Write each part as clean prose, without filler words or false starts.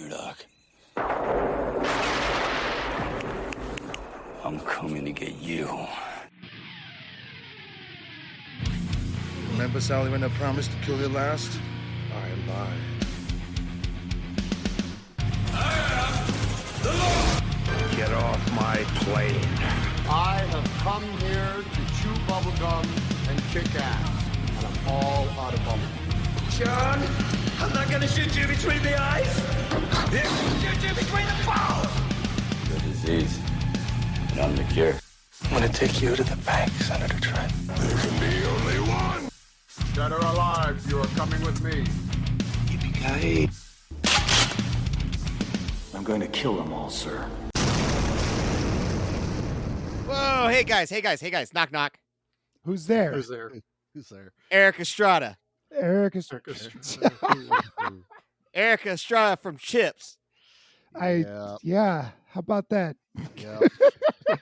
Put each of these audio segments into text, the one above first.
Murdoch. I'm coming to get you. Remember, Sally, when I promised to kill you last? I lied. Get off my plane. I have come here to chew bubblegum and kick ass, and I'm all out of bubblegum. John, I'm not gonna shoot you between the eyes. Shoot you between the balls. The disease, and I'm the cure. I'm gonna take you to the bank, Senator Trent. There can be only one. Dead or alive, you are coming with me. Yippee-ki-yay. I'm going to kill them all, sir. Whoa, hey guys, knock, knock. Who's there? Who's there? Who's there? Eric Estrada. Eric is. Eric Estrada from Chips. Yeah. How about that? Yeah.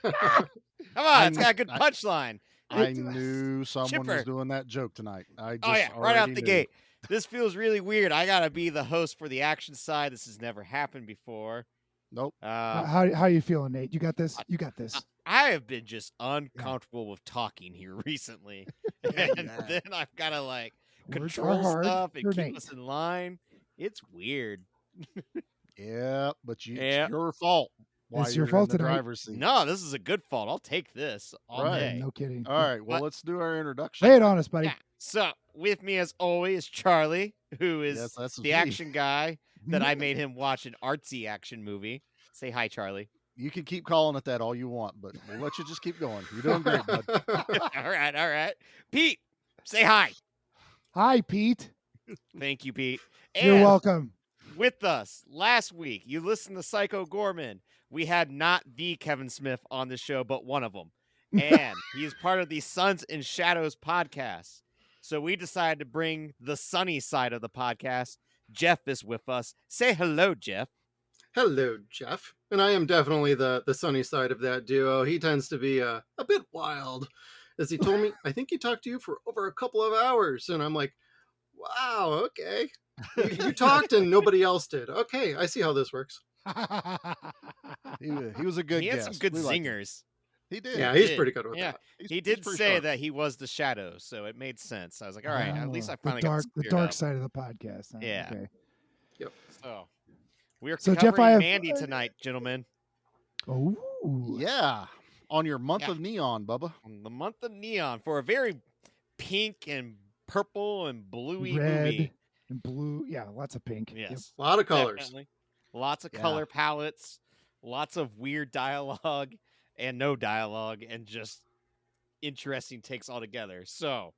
Come on, it's got a good punchline. I knew someone Chipper. was doing that joke tonight. I just right out already the knew. gate. This feels really weird. I gotta be the host for the action side. This has never happened before. Nope. How you feeling, Nate? You got this. You got this. I have been just uncomfortable with talking here recently, and then I've gotta like Words are control hard. stuff and You're keep Nate. us in line. It's weird. Yeah, but Yeah. it's your fault. Why It's your you're fault in the tonight. driver's seat. No, this is a good fault. I'll take this all Right. day. No kidding. All right. Well, But- let's do our introduction. Lay it on us, buddy. Yeah. So with me as always, Charlie, who is Yes, that's the me. action guy that I made him watch an artsy action movie. Say hi, Charlie. You can keep calling it that all you want, but we'll let you just keep going. You're doing great, bud. all right. Pete, say hi. Hi, Pete. Thank you, Pete. You're And welcome. with us last week, you listened to Psycho Gorman. We had not the Kevin Smith on the show, but one of them. And he is part of the Suns and Shadows podcast. So we decided to bring the sunny side of the podcast. Jeff is with us. Say hello, Jeff. Hello, Jeff. And I am definitely the sunny side of that duo. He tends to be a bit wild. As he told me, I think he talked to you for over a couple of hours. And I'm like, wow, okay. You talked and nobody else did. Okay, I see how this works. He was a good He had guest. some good We liked him. singers. He did. Yeah, he's did. pretty good with Yeah. that. He He's did pretty say sharp. that he was the Shadows, so it made sense. I was like, all right, at least I Oh, finally the got dark, this the cleared dark up. side of the podcast. Huh? Yeah. Okay. So we're So, covering Jeff, I have- Mandy tonight, gentlemen. Oh. Yeah. On your month Yeah. of neon, Bubba. On the month of neon for a very pink and purple and bluey Red movie. and blue. Yeah, lots of pink. Yep. Yes. A lot of colors. Definitely. Lots of Yeah. color palettes, lots of weird dialogue and no dialogue, and just interesting takes altogether. So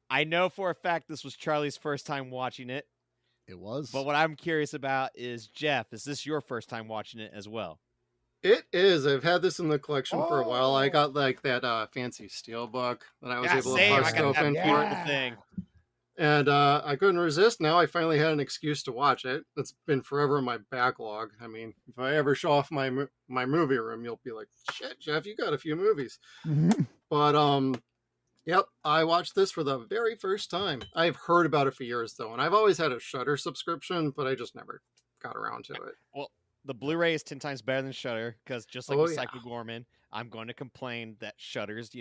I know for a fact this was Charlie's first time watching it, It was. but what I'm curious about is, Jeff, is this your first time watching it as well? It is. I've had this in the collection for a while. I Oh. got like that fancy steel book that I was Yeah, able to same. I bust got that open beautiful for it. Yeah. thing. And I couldn't resist. Now I finally had an excuse to watch it. It's been forever in my backlog. I mean, if I ever show off my movie room, you'll be like, "Shit, Jeff, you got a few movies." Mhm. But yep, I watched this for the very first time. I've heard about it for years though, and I've always had a Shudder subscription, but I just never got around to it. Well, the Blu-ray is 10 times better than Shudder because just like Oh, with yeah. Psycho Gorman, I'm going to complain that Shudder's,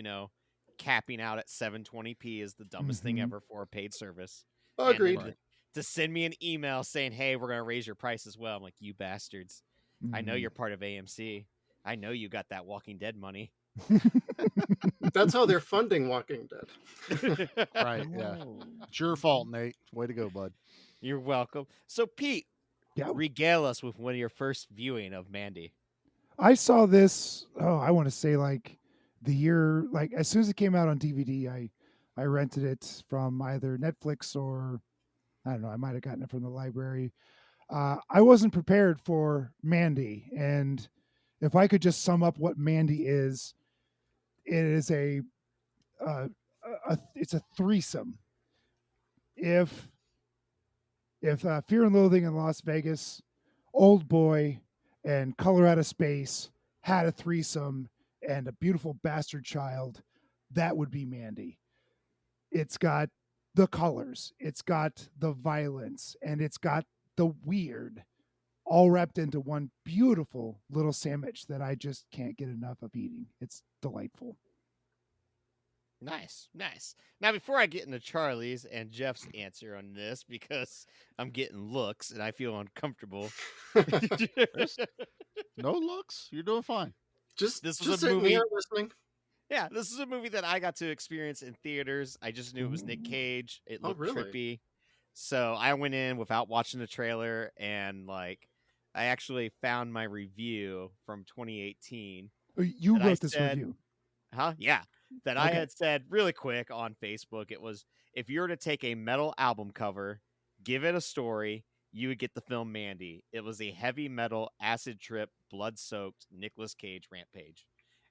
capping out at 720p is the dumbest thing Mhm. ever for a paid service. And then Agreed. to send me an email saying, "Hey, we're going to raise your price as well." I'm like, "You bastards. I know Mhm. you're part of AMC. I know you got that Walking Dead money." That's how they're funding Walking Dead. right. Yeah. Oh. It's your fault, Nate. Way to go, bud. You're welcome. So, Pete, Yeah. regale us with one of your first viewing of Mandy. I saw this. Oh, I want to say like the year, like as soon as it came out on DVD, I rented it from either Netflix or I don't know. I might have gotten it from the library. I wasn't prepared for Mandy, and if I could just sum up what Mandy is, it is it's a threesome. If Fear and Loathing in Las Vegas, Old Boy, and Color Out of Space had a threesome and a beautiful bastard child, that would be Mandy. It's got the colors, it's got the violence, and it's got the weird. all wrapped into one beautiful little sandwich that I just can't get enough of eating. It's delightful. Nice, nice. Now, before I get into Charlie's and Jeff's answer on this, because I'm getting looks and I feel uncomfortable. No looks. You're doing fine. This was just a sitting movie. here listening. Yeah, this is a movie that I got to experience in theaters. I just knew it was Nic Cage. It Oh, looked really? trippy. So I went in without watching the trailer, and like I actually found my review from 2018. You that I wrote this said- review. Huh? Yeah. That I Okay. had said really quick on Facebook. It was, if you were to take a metal album cover, give it a story, you would get the film Mandy. It was a heavy metal, acid trip, blood-soaked Nicolas Cage rampage.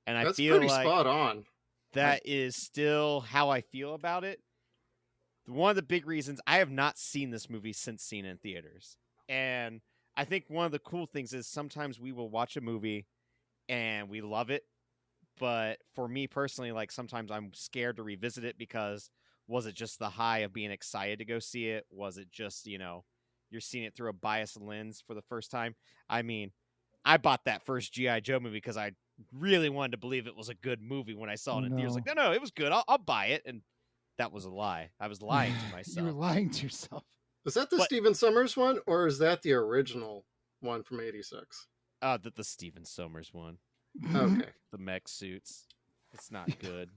And I That's feel pretty like spot on. that is still how I feel about it. One of the big reasons I have not seen this movie since seeing it in theaters. And I think one of the cool things is sometimes we will watch a movie and we love it. But for me personally, like sometimes I'm scared to revisit it because was it just the high of being excited to go see it? Was it just, you're seeing it through a biased lens for the first time? I mean, I bought that first G.I. Joe movie because I really wanted to believe it was a good movie when I saw it in theaters. Like, no, it was good. I'll buy it. And that was a lie. I was lying to myself. You were lying to yourself. Is that the But- Stephen Sommers one, or is that the original one from '86? The Stephen Sommers one. Okay, The mech suits. It's not good.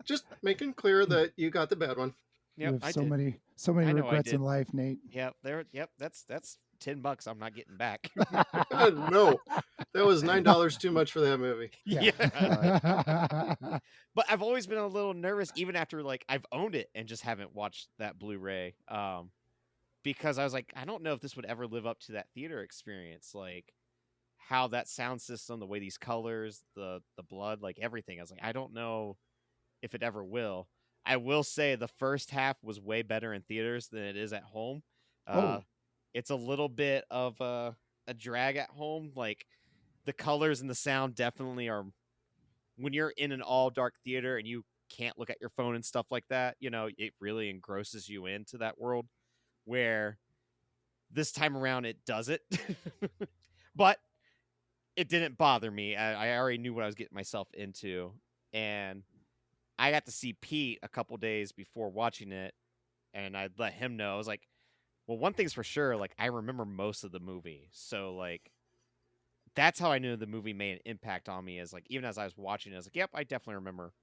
just making clear that you got the bad one. You Yep, have I so did. many I know I regrets in did. life, Nate. Yep, that's $10 I'm not getting back. No, that was $9 too much for that movie. Yeah. But I've always been a little nervous, even after like I've owned it and just haven't watched that Blu-ray, because I was like, I don't know if this would ever live up to that theater experience, like how that sound system, the way these colors, the blood, like everything. I was like, I don't know if it ever will. I will say the first half was way better in theaters than it is at home. It's a little bit of a drag at home. Like the colors and the sound definitely are. When you're in an all dark theater and you can't look at your phone and stuff like that, it really engrosses you into that world, where this time around it does it. But it didn't bother me. I already knew what I was getting myself into. And I got to see Pete a couple days before watching it, and I let him know. I was like, well, one thing's for sure, like I remember most of the movie. So like that's how I knew the movie made an impact on me, is like even as I was watching it, I was like, yep, I definitely remember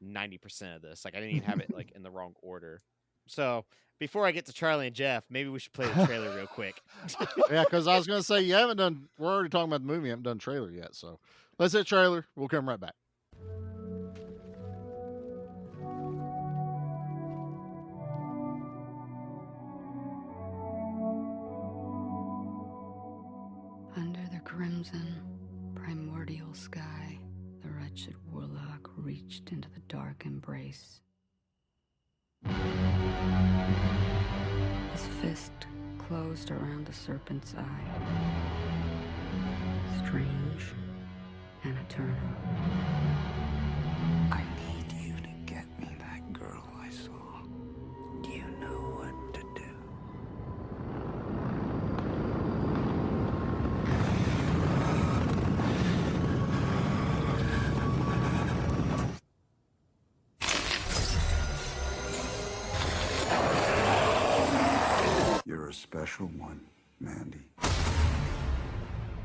90% of this. Like I didn't even have it like in the wrong order. So before I get to Charlie and Jeff, maybe we should play the trailer real quick. Yeah, because I was going to say, we're already talking about the movie. You haven't done trailer yet. So let's hit trailer. We'll come right back. Under the crimson, primordial sky, the wretched warlock reached into the dark embrace. His fist closed around the serpent's eye. Strange and eternal. I need you to get me that girl I saw. Do you know what to do? You're a special one, Mandy.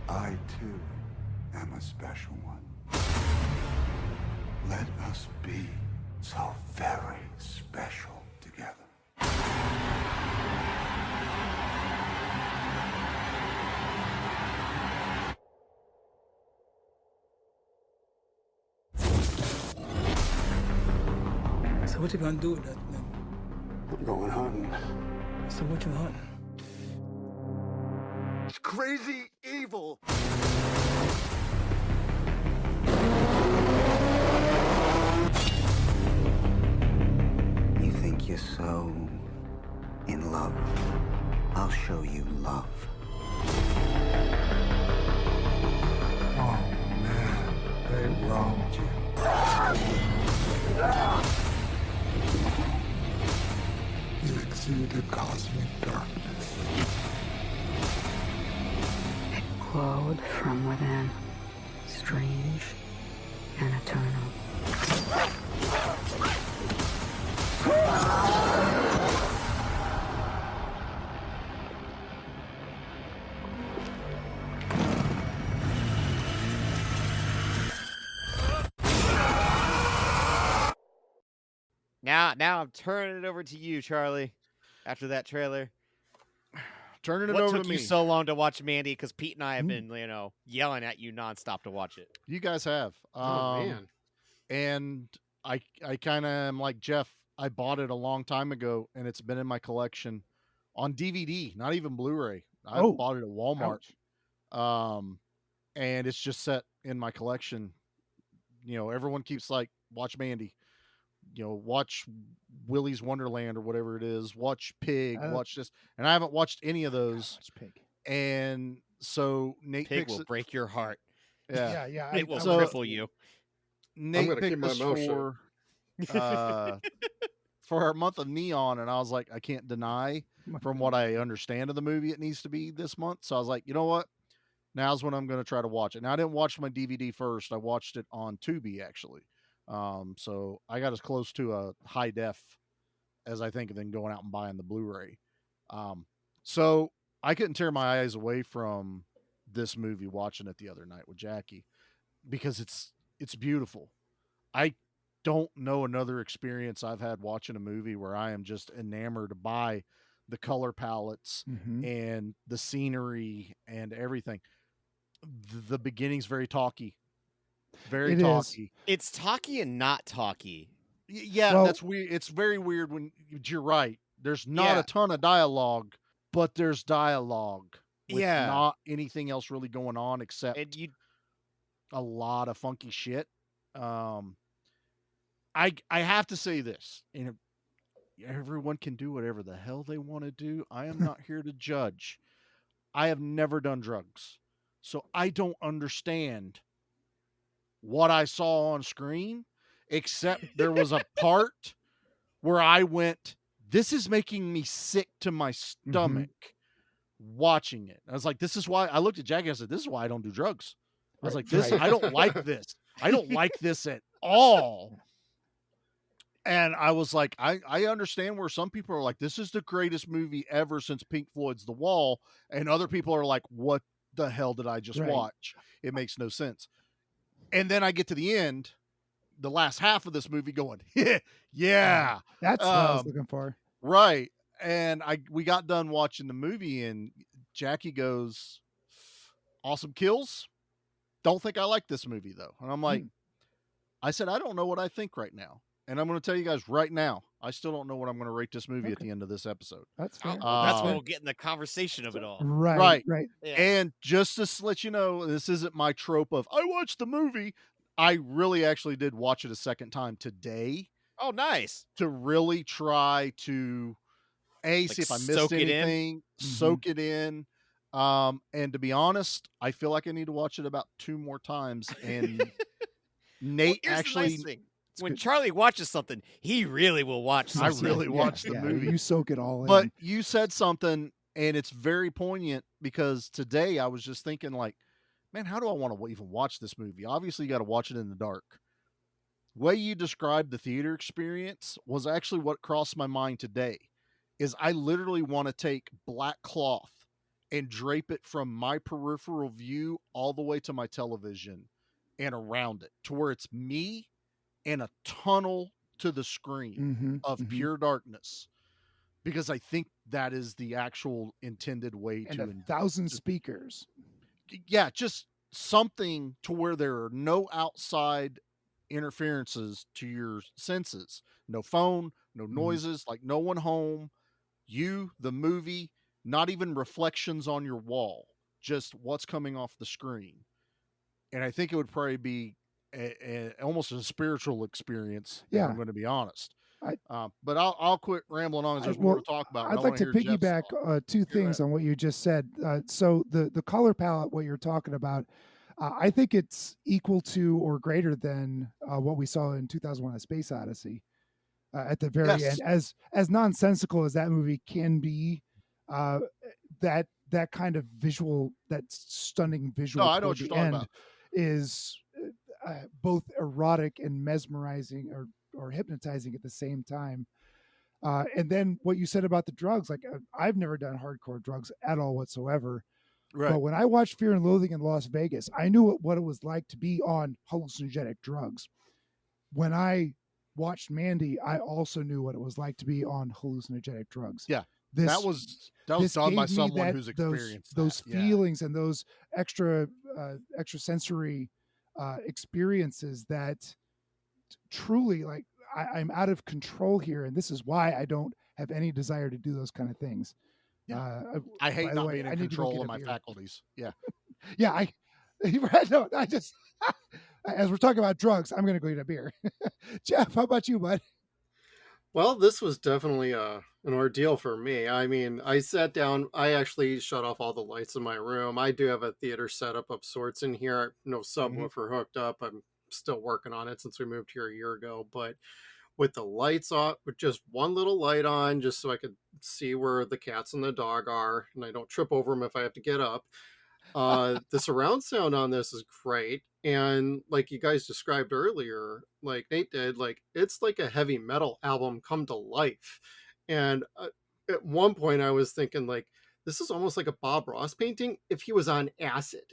I, too, am a special one. Let us be so very special together. So what you gonna do with that thing? I'm going hunting. So what you hunting? It's crazy evil. You think you're so in love? I'll show you love. Oh man, they wronged you. You exude a cosmic darkness. glowed from within, strange and eternal. Now I'm turning it over to you, Charlie. After that trailer, Turning it what over took to you me. so long to watch Mandy? Because Pete and I have been, yelling at you nonstop to watch it. You guys have. Oh man. And I kind of am like Jeff. I bought it a long time ago, and it's been in my collection on DVD, not even Blu-ray. I bought it at Walmart. And it's just set in my collection. Everyone keeps like, watch Mandy, watch Willy's Wonderland or whatever it is, watch Pig, watch this. And I haven't watched any of those. Pig. And so Nate Pig picks will it. break your heart. Yeah. It will cripple you. Nate gonna keep picked my this mouth shut. for our month of Neon, and I was like, I can't deny from what I understand of the movie it needs to be this month. So I was like, you know what? Now's when I'm going to try to watch it. Now I didn't watch my DVD first. I watched it on Tubi actually. So I got as close to a high def as I think, and then going out and buying the Blu-ray. So I couldn't tear my eyes away from this movie watching it the other night with Jackie, because it's beautiful. I don't know another experience I've had watching a movie where I am just enamored by the color palettes and the scenery and everything. The beginning's very talky. Very talky. It's talky and not talky. Yeah, Well, that's weird. It's very weird when you're right. There's not a ton of dialogue, but there's dialogue with not anything else really going on except a lot of funky shit. I have to say this, everyone can do whatever the hell they want to do. I am not here to judge. I have never done drugs, so I don't understand what I saw on screen, except there was a part where I went, this is making me sick to my stomach watching it. I was like, this is why I looked at Jackie and I said, this is why I don't do drugs. I was like, this, I don't like this. I don't like this at all. And I was like, I understand where some people are like, this is the greatest movie ever since Pink Floyd's The Wall. And other people are like, what the hell did I just watch? It makes no sense. And then I get to the end, the last half of this movie going, yeah. That's what I was looking for. Right. And we got done watching the movie and Jackie goes, awesome kills. Don't think I like this movie though. And I'm like, I said, I don't know what I think right now. And I'm going to tell you guys right now, I still don't know what I'm going to rate this movie at the end of this episode. That's fair. That's when we'll get in the conversation of it all. Right. Yeah. And just to let you know, this isn't my trope of, I watched the movie. I really actually did watch it a second time today. Oh, nice. To really try to, see if I missed anything, soak it in. And to be honest, I feel like I need to watch it about 2 more times. And Nate actually... When Charlie watches something, he really will watch something. I really watch the movie. You soak it all in. But you said something, and it's very poignant, because today I was just thinking like, man, how do I want to even watch this movie? Obviously, you got to watch it in the dark. The way you described the theater experience was actually what crossed my mind today, is I literally want to take black cloth and drape it from my peripheral view all the way to my television and around it to where it's me and a tunnel to the screen of pure darkness, because I think that is the actual intended way and to 1,000 speakers. Yeah, just something to where there are no outside interferences to your senses. No phone, no noises, like no one home. You, the movie, not even reflections on your wall, just what's coming off the screen. And I think it would probably be almost a spiritual experience. Yeah, if I'm going to be honest. But I'll quit rambling on, because there's more to talk about. I'd like to piggyback 2 things on what you just said. So the color palette, what you're talking about, I think it's equal to or greater than what we saw in 2001: A Space Odyssey. At the very end, as nonsensical as that movie can be, that kind of visual, that stunning visual No, I know what toward you're the talking end about. is both erotic and mesmerizing or hypnotizing at the same time. And then what you said about the drugs, like I've never done hardcore drugs at all whatsoever. Right. But when I watched Fear and Loathing in Las Vegas, I knew what it was like to be on hallucinogenic drugs. When I watched Mandy, I also knew what it was like to be on hallucinogenic drugs. Yeah. This that was this done by gave me someone that who's those experienced those that. Yeah. feelings and those extra sensory experiences that truly, like, I'm out of control here, and this is why I don't have any desire to do those kind of things. Yeah. by I hate the not way, being I in need to go control get of a my beer. faculties. Yeah. Yeah, no, I just as we're talking about drugs, I'm gonna go get a beer. Jeff, how about you, bud? Well, this was definitely an ordeal for me. I mean, I sat down, I actually shut off all the lights in my room. I do have a theater setup of sorts in here, no subwoofer hooked up. I'm still working on it since we moved here a year ago, but with the lights off, with just one little light on, just so I could see where the cats and the dog are, and I don't trip over them if I have to get up. The surround sound on this is great, and like you guys described earlier, like Nate did, like it's like a heavy metal album come to life. And at one point I was thinking, like, this is almost like a Bob Ross painting if he was on acid.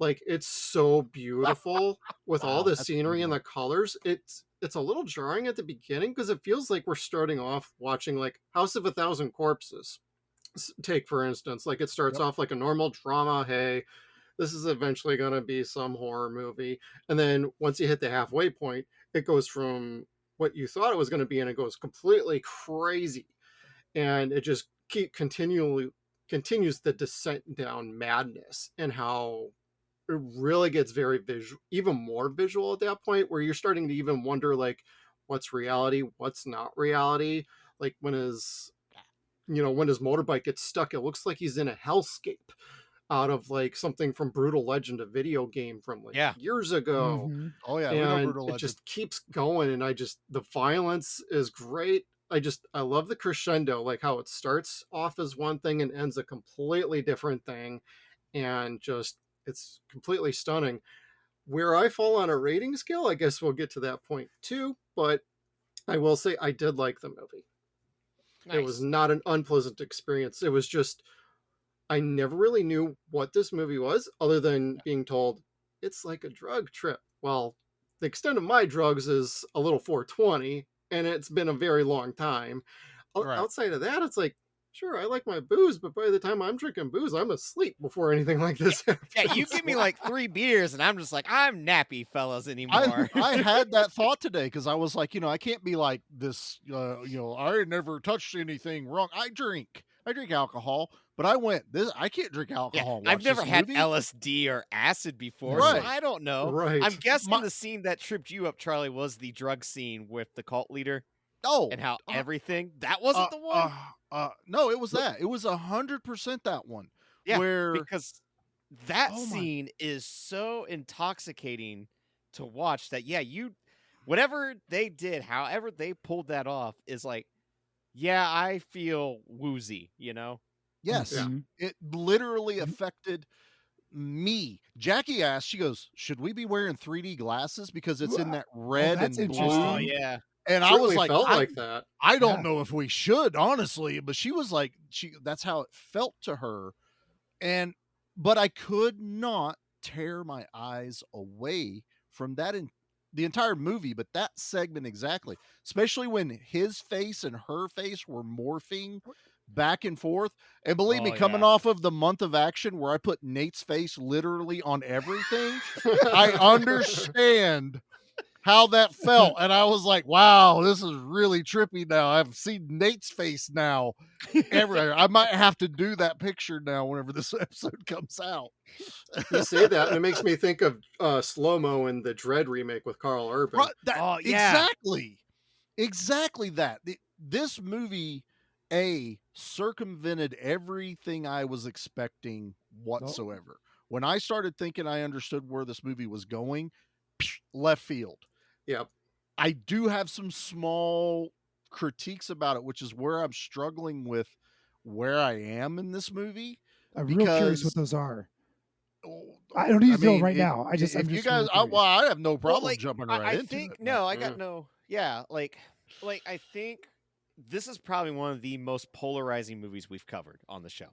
Like, it's so beautiful with all Wow, the that's a good scenery and one. the colors. It's a little jarring at the beginning because it feels like we're starting off watching like House of a Thousand Corpses. Take for instance, like it starts Yep. off like a normal drama. Hey, this is eventually going to be some horror movie, and then once you hit the halfway point, it goes from what you thought it was going to be, and it goes completely crazy, and it just continues the descent down madness, and how it really gets very visual, even more visual at that point, where you're starting to even wonder, like, what's reality, what's not reality. Like when his motorbike gets stuck, it looks like he's in a hellscape out of like something from Brutal Legend, a video game from like Yeah. years ago. Mm-hmm. Oh yeah, we know And Brutal it Legend. just keeps going, and the violence is great. I love the crescendo, like how it starts off as one thing and ends a completely different thing, and just it's completely stunning. Where I fall on a rating scale, I guess we'll get to that point too, but I will say I did like the movie. Nice. It was not an unpleasant experience. It was just, I never really knew what this movie was other than being told it's like a drug trip. Well, the extent of my drugs is a little 420, and it's been a very long time. Right. Outside of that, it's like, sure, I like my booze, but by the time I'm drinking booze, I'm asleep before anything like this happens. Yeah, you give me like 3 beers, and I'm just like, I'm nappy, fellas, anymore. I had that thought today because I was like, I can't be like this. I never touched anything wrong. I drink alcohol, but I can't drink alcohol. And I've watch never this had movie. LSD or acid before, Right. so I don't know. Right. I'm guessing the scene that tripped you up, Charlie, was the drug scene with the cult leader Oh, and how everything that wasn't the one. No, it was that. It was 100% that one. Yeah, where because that Oh my- scene is so intoxicating to watch that whatever they did, however they pulled that off, is like, yeah, I feel woozy, yes, Yeah. it literally affected me. Jackie asked, she goes, "Should we be wearing 3D glasses because it's in that red that's and blue?" interesting. Oh yeah. And I was Certainly like, felt like that. I don't Yeah. know if we should, honestly, but she was like, that's how it felt to her. But I could not tear my eyes away from that in the entire movie, but that segment exactly, especially when his face and her face were morphing back and forth. And believe me, Oh, coming yeah. off of the month of action where I put Nate's face literally on everything, I understand how that felt. And I was like, wow, this is really trippy now. I've seen Nate's face now everywhere. I might have to do that picture now whenever this episode comes out. You say that, and it makes me think of Slow-Mo in the Dread remake with Carl Urban. Right, Oh, yeah. Exactly that. This movie, circumvented everything I was expecting whatsoever. When I started thinking I understood where this movie was going, left field. Yep. I do have some small critiques about it, which is where I'm struggling with where I am in this movie. I'm real curious what Because those are. I don't need to know mean, right now. I'm if just you guys, really well, curious. I have no Well, problem like, jumping I, right I into think it. no, I got no. Yeah, like I think this is probably one of the most polarizing movies we've covered on the show.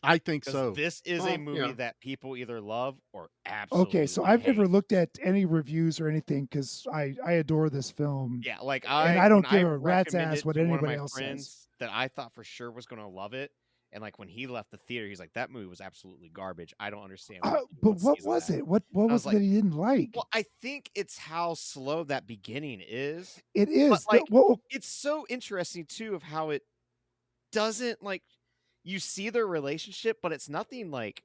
I think 'Cause so. this is a movie that people either love or absolutely Okay, so I've never hate. looked at any reviews or anything because I adore this film. Yeah, like and I when don't give I a rat's recommended ass what to one of anybody my else says. friends that I thought for sure was going to love it, and like when he left the theater, he's like, "That movie was absolutely garbage. I don't understand." But what was it? What I was was it like, that he didn't like? well, I think it's how slow that beginning is. It But is. like, Well, it's so interesting too of how it doesn't like you see their relationship, but it's nothing like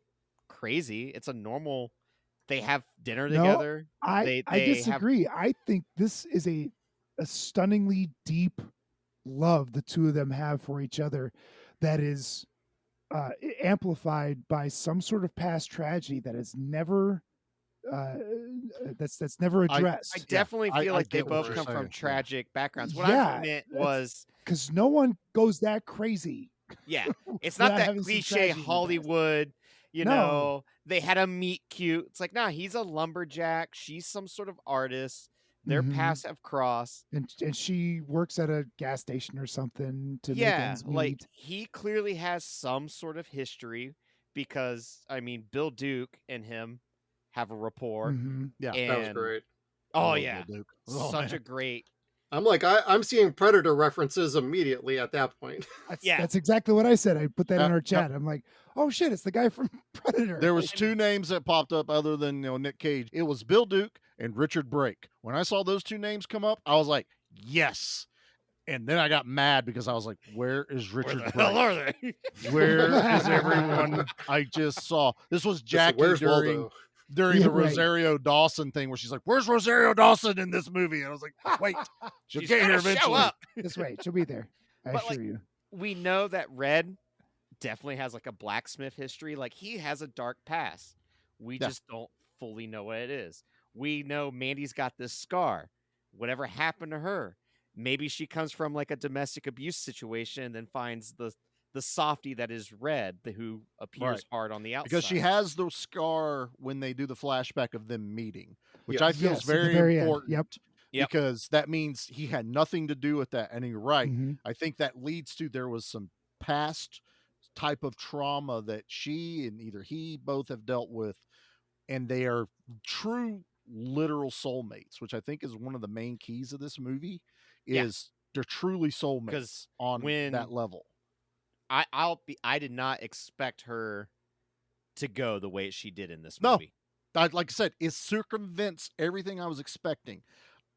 crazy. It's a normal. They have dinner no, together. I They have disagree. I think this is a stunningly deep love the two of them have for each other that is amplified by some sort of past tragedy that is never uh, that's never addressed. I definitely feel like they get what both you're come from saying, yeah. tragic backgrounds. What Yeah, I meant was, because no one goes that crazy. yeah, it's not without that having some cliche tragedy in the past. Hollywood, you No. know, they had a meet cute. It's like, nah, he's a lumberjack. She's some sort of artist. Their Mhm. paths have crossed. And she works at a gas station or something to make Yeah, ends like meet. he clearly has some sort of history because I mean, Bill Duke and him have a rapport. Mhm. Yeah, That was and great. oh love yeah, Bill Duke. Oh, such man. a great. I'm like, I'm seeing Predator references immediately at that point. Yeah. That's exactly what I said. I put that in our Yep. chat. I'm like, oh shit, it's the guy from Predator. There was two names that popped up other than Nic Cage. It was Bill Duke and Richard Brake. When I saw those two names come up, I was like, yes. And then I got mad because I was like, where is Richard Where the Brake? hell are they? Where is everyone I just saw? This was Jackie Where's during Waldo? during Yeah, the right. Rosario Dawson thing where she's like, where's Rosario Dawson in this movie? And I was like, wait, she'll She's get here gotta show eventually. up. Just wait, she'll be there. I But, assure like, you. We know that Red definitely has like a blacksmith history. Like he has a dark past. We Yeah. just don't fully know what it is. We know Mandy's got this scar. Whatever happened to her? Maybe she comes from like a domestic abuse situation and then finds the softy that is Red, who appears Right. hard on the outside. Because she has the scar when they do the flashback of them meeting, which Yes. I feel is Yes, at the very very end. important. Yep. Because that means he had nothing to do with that. And you're right. Mhm. I think that leads to there was some past type of trauma that she and either he both have dealt with, and they are true literal soulmates, which I think is one of the main keys of this movie. Yeah. Is they're truly soulmates 'Cause on when- that level. I did not expect her to go the way she did in this No. movie. Like I said, it circumvents everything I was expecting.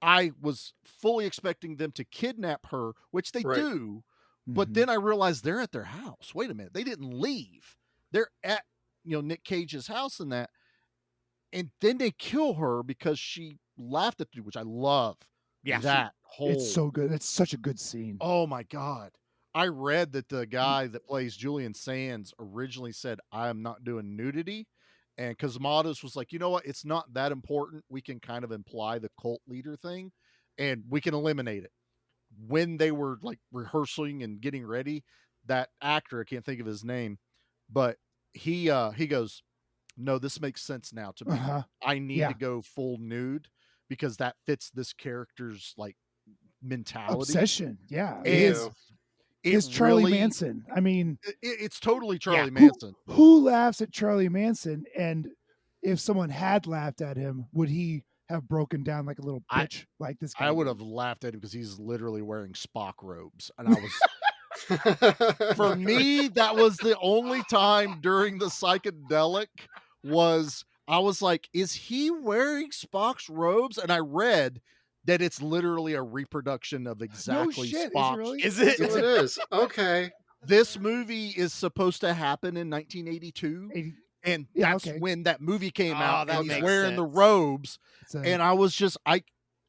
I was fully expecting them to kidnap her, which they Right. do, but Mhm. then I realized they're at their house. Wait a minute, they didn't leave. They're at Nic Cage's house and that, and then they kill her because she laughed at you, which I love. Yeah. That whole It's so good. It's such a good scene. Oh my God. I read that the guy that plays Julian Sands originally said, I am not doing nudity. And Cosmatos was like, you know what? It's not that important. We can kind of imply the cult leader thing and we can eliminate it. When they were like rehearsing and getting ready, that actor, I can't think of his name, but he goes, no, this makes sense now to me. Uh-huh. I need Yeah. to go full nude because that fits this character's like mentality. Obsession. Yeah. And His it Charlie really- Manson. I mean, it's totally Charlie who- Manson. Who laughs at Charlie Manson? And if someone had laughed at him, would he have broken down like a little bitch like this guy? I would did? have laughed at him because he's literally wearing Spock robes. And I was, for me, that was the only time during the psychedelic I was like, is he wearing Spock's robes? And I read that it's literally a reproduction of exactly shit, is it Spock's. really? Is it? So it is. Okay. This movie is supposed to happen in 1982. 80 And Yeah, that's okay. when that movie came Oh, out. that And he's makes wearing the sense. robes. It's a And I was just, I'm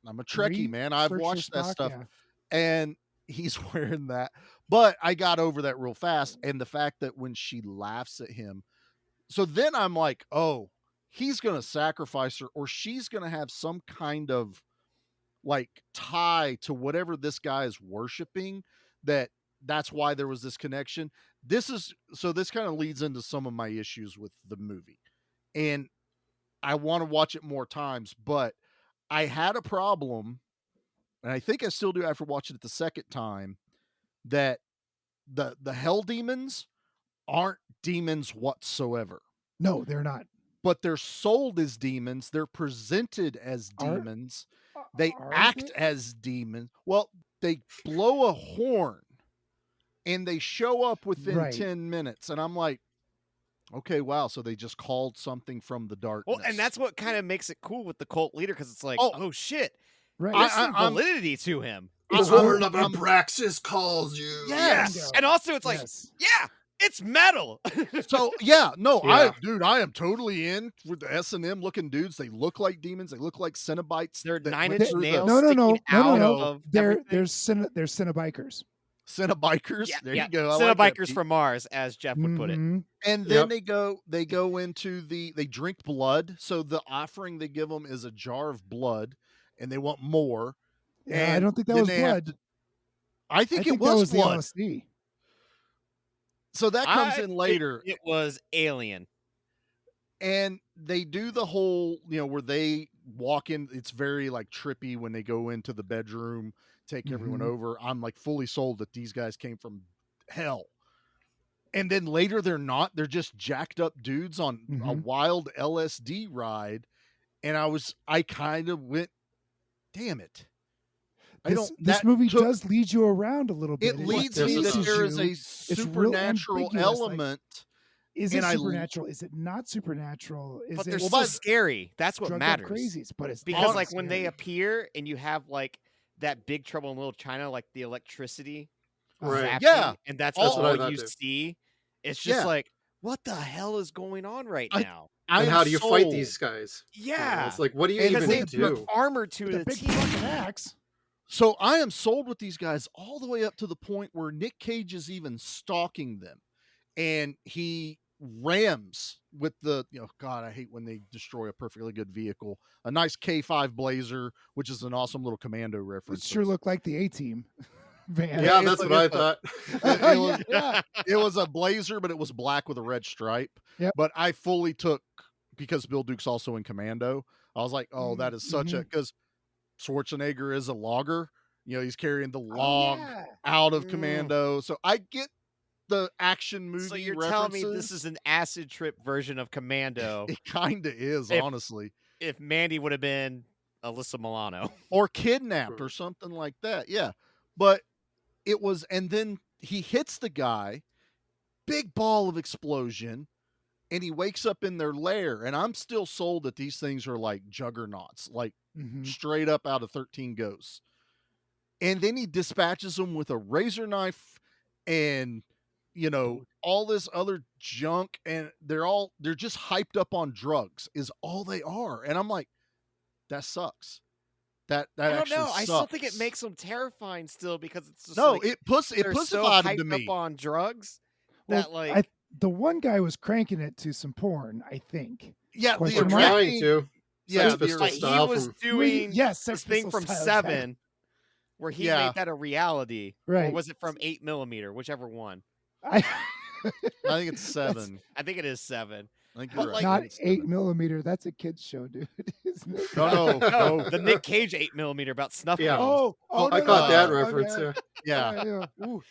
a Trekkie, man. I've research watched that Spock, stuff. yeah. And he's wearing that. But I got over that real fast. And the fact that when she laughs at him, so then I'm like, oh, he's going to sacrifice her, or she's going to have some kind of like tie to whatever this guy is worshiping, that's why there was this connection. this kind of leads into some of my issues with the movie, and I want to watch it more times, but I had a problem, and I think I still do after watching it the second time, that the hell demons aren't demons whatsoever. No, they're not. But they're sold as demons. They're presented as demons. They act as demons. Well, they blow a horn and they show up within 10 minutes. And I'm like, okay, wow. So they just called something from the darkness. Well, and that's what kind of makes it cool with the cult leader, because it's like, oh shit, right. There's some validity to him. The horn of Abraxas calls you. Yes. And also it's like, yeah, it's metal. So yeah, no, I am totally in with the S&M looking dudes. They look like demons. They look like Cenobites. They're 9-inch nails. No. Of They're Cenobikers. Cenobikers. Yeah, there you go. Cenobikers from Mars, as Jeff would put it. And then they go into they drink blood. So the offering they give them is a jar of blood, and they want more. Yeah, and I don't think that was blood. I think it that was blood. The LSD. So that comes in later. It was alien. And they do the whole, where they walk in. It's very like trippy when they go into the bedroom, take everyone over. I'm like fully sold that these guys came from hell. And then later they're not. They're just jacked up dudes on a wild LSD ride. And I kind of went, damn it. This movie does lead you around a little bit. It leads me that there is a supernatural element. Is it supernatural? Is it not supernatural? But they're so scary. That's what matters. Crazies, but it's because like when they appear and you have like that Big Trouble in Little China, like the electricity, right? Yeah, and that's what all you see. It's just like, what the hell is going on right now? And how do you fight these guys? Yeah, it's like, what do you even do? Armor to the big team. fucking axe. So I am sold with these guys all the way up to the point where Nic Cage is even stalking them, and he rams with the, God, I hate when they destroy a perfectly good vehicle. A nice K5 Blazer, which is an awesome little commando reference. It sure looked like the A-Team van. Yeah, that's what I thought. It was a Blazer, but it was black with a red stripe. Yep. But I fully took, because Bill Duke's also in Commando, I was like, oh, that is such a, because Schwarzenegger is a logger. He's carrying the log out of Commando. So I get the action movie. So you're references. telling me this is an acid trip version of Commando? It kind of is, honestly. If Mandy would have been Alyssa Milano or kidnapped or something like that, yeah. But it was, and then he hits the guy, big ball of explosion, and he wakes up in their lair. And I'm still sold that these things are like juggernauts, like straight up out of 13 Ghosts. And then he dispatches them with a razor knife and, all this other junk. And they're just hyped up on drugs is all they are. And I'm like, that sucks. That I don't know. Sucks. I still think it makes them terrifying still, because it's just it pussified him to me. Up on drugs that the one guy was cranking it to some porn, I think. Yeah, they're trying to. Yeah, he was doing this thing from 7 where he made that a reality. Right. Or was it from 8mm, whichever one? I think it's 7. I think it is 7. I think you're right. Not 8mm. That's a kid's show, dude. Isn't it? No. The Nic Cage 8mm about snuff. Yeah. films. I caught that reference. Yeah. Ooh,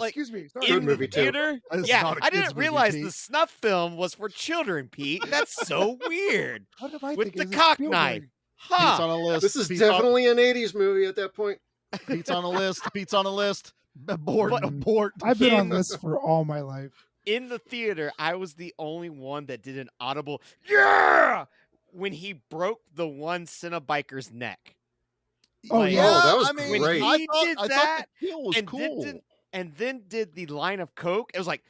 excuse me. Sorry. Good movie too. Theater, I didn't realize the snuff film was for children, Pete. That's so weird. What did I With think? the cock knife. Pete's on a list. This is definitely an 80s movie at that point. Pete's on a list. Abort. I've been on this for all my life. In the theater, I was the only one that did an audible "yeah" when he broke the one Cenobiker's neck. Oh, Like, yeah. that was when great. he did I that, thought the kill was and cool. then did the line of coke. It was like,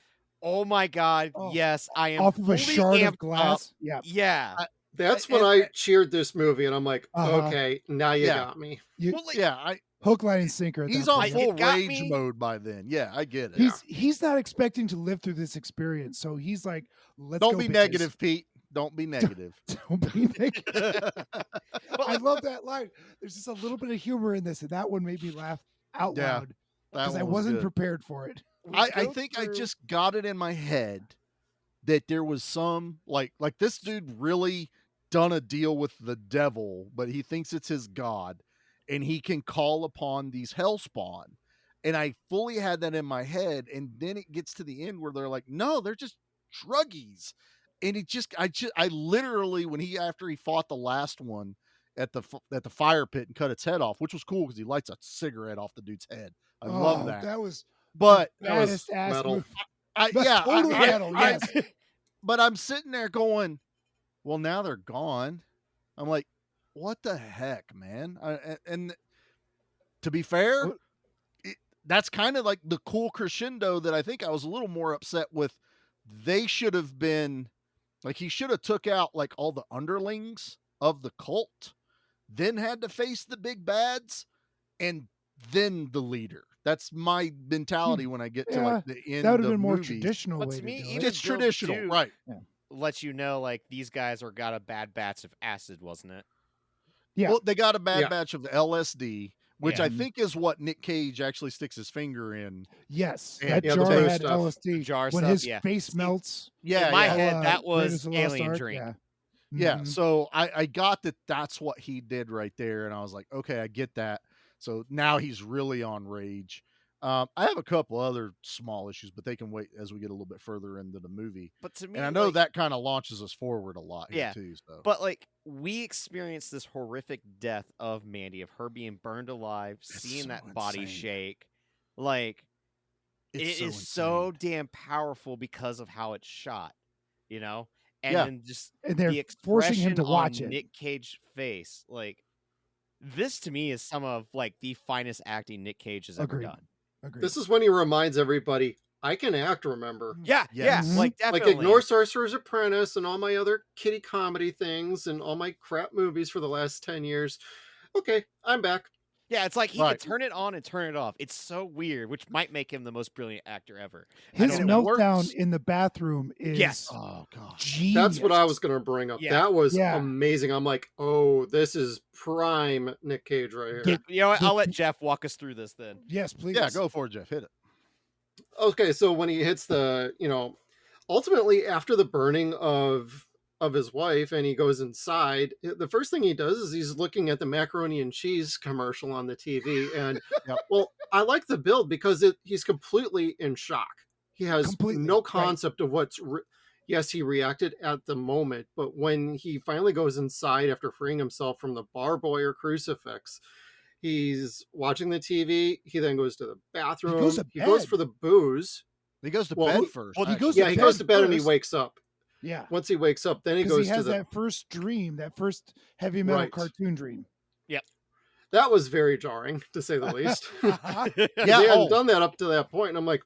oh my god, yes, I am Off of a fully shard amped of glass. up. Yeah. Yeah. That's when I cheered this movie, and I'm like, okay, now you Yeah. got me. Hook, line, and sinker. At He's that on point. full It got rage me. mode by then. Yeah, I get it. He's not expecting to live through this experience, so he's like, "Let's Don't go, be bitches." negative, Pete. Don't be negative. Don't be negative. I love that line. There's just a little bit of humor in this, and that one made me laugh out Yeah, loud because I wasn't prepared for it. I think I just got it in my head that there was some like this dude really done a deal with the devil, but he thinks it's his god, and he can call upon these hellspawn. And I fully had that in my head, and then it gets to the end where they're like, no, they're just druggies. And I literally, when after he fought the last one at the fire pit and cut its head off, which was cool because he lights a cigarette off the dude's head. I love that. That was but baddest ass metal. move. Totally metal, yes. But I'm sitting there going, well, now they're gone. I'm like, what the heck, man? And to be fair, that's kind of like the cool crescendo that I think I was a little more upset with. They should have been like, he should have took out like all the underlings of the cult, then had to face the big bads, and then the leader. That's my mentality when I get to like the end. That would have been more movies. traditional. But way to me, do even it. It's traditional, Build 2 right? lets you know like these guys are got a bad batch of acid, wasn't it? Yeah. Well, they got a bad batch of LSD, which Yeah. I think is what Nic Cage actually sticks his finger in. Yes, And- that Yeah, the jar blue had stuff. LSD. Jar when stuff, his yeah. face melts. Yeah, In my yeah. head, that Raiders was of the Lost alien Ark, drink. Yeah. Yeah, Mhm. so I got that that's what he did right there, and I was like, okay, I get that. So now he's really on rage. I have a couple other small issues, but they can wait as we get a little bit further into the movie. But to me, And I know like, that kind of launches us forward a lot here Yeah, too. So but like we experienced this horrific death of Mandy, of her being burned alive, seeing so that body insane. shake. Like It's it is so damn powerful because of how it's shot, you know? And Yeah. then just And they're the forcing him expression to watch on it. Nic Cage's face, like this to me is some of like the finest acting Nic Cage has ever Agreed. done. Agreed. This is when he reminds everybody, I can act, remember. Yeah, Yes. yeah, like Like definitely. ignore Sorcerer's Apprentice and all my other kiddie comedy things and all my crap movies for the last 10 years. Okay, I'm back. Yeah, it's like he Right. can turn it on and turn it off. It's so weird, which might make him the most brilliant actor ever. His And it meltdown works. in the bathroom is Yes. Oh gosh. genius. That's what I was going to bring up. Yeah. That was Yeah. amazing. I'm like, oh, this is prime Nic Cage right here. Get- You know what? I'll let Jeff walk us through this then. Yes, please. Yeah, go for it, Jeff. Hit it. Okay, so when he hits the, ultimately after the burning of his wife and he goes inside, the first thing he does is he's looking at the macaroni and cheese commercial on the TV. And Yep. well, I like the build because he's completely in shock. He has Completely, no right. concept of yes, he reacted at the moment, but when he finally goes inside after freeing himself from the barboy or crucifix, he's watching the TV. He then goes to the bathroom. goes to He goes bed. for the booze. He goes to Well, bed first. well, he actually. goes Yeah, he goes to bed and he first. wakes up. Yeah. Once he wakes up, then he Because goes he to has the. that first dream, that first heavy metal Right. cartoon dream. That was very jarring, to say the least. Yeah, They hadn't oh. done that up to that point, and I'm like,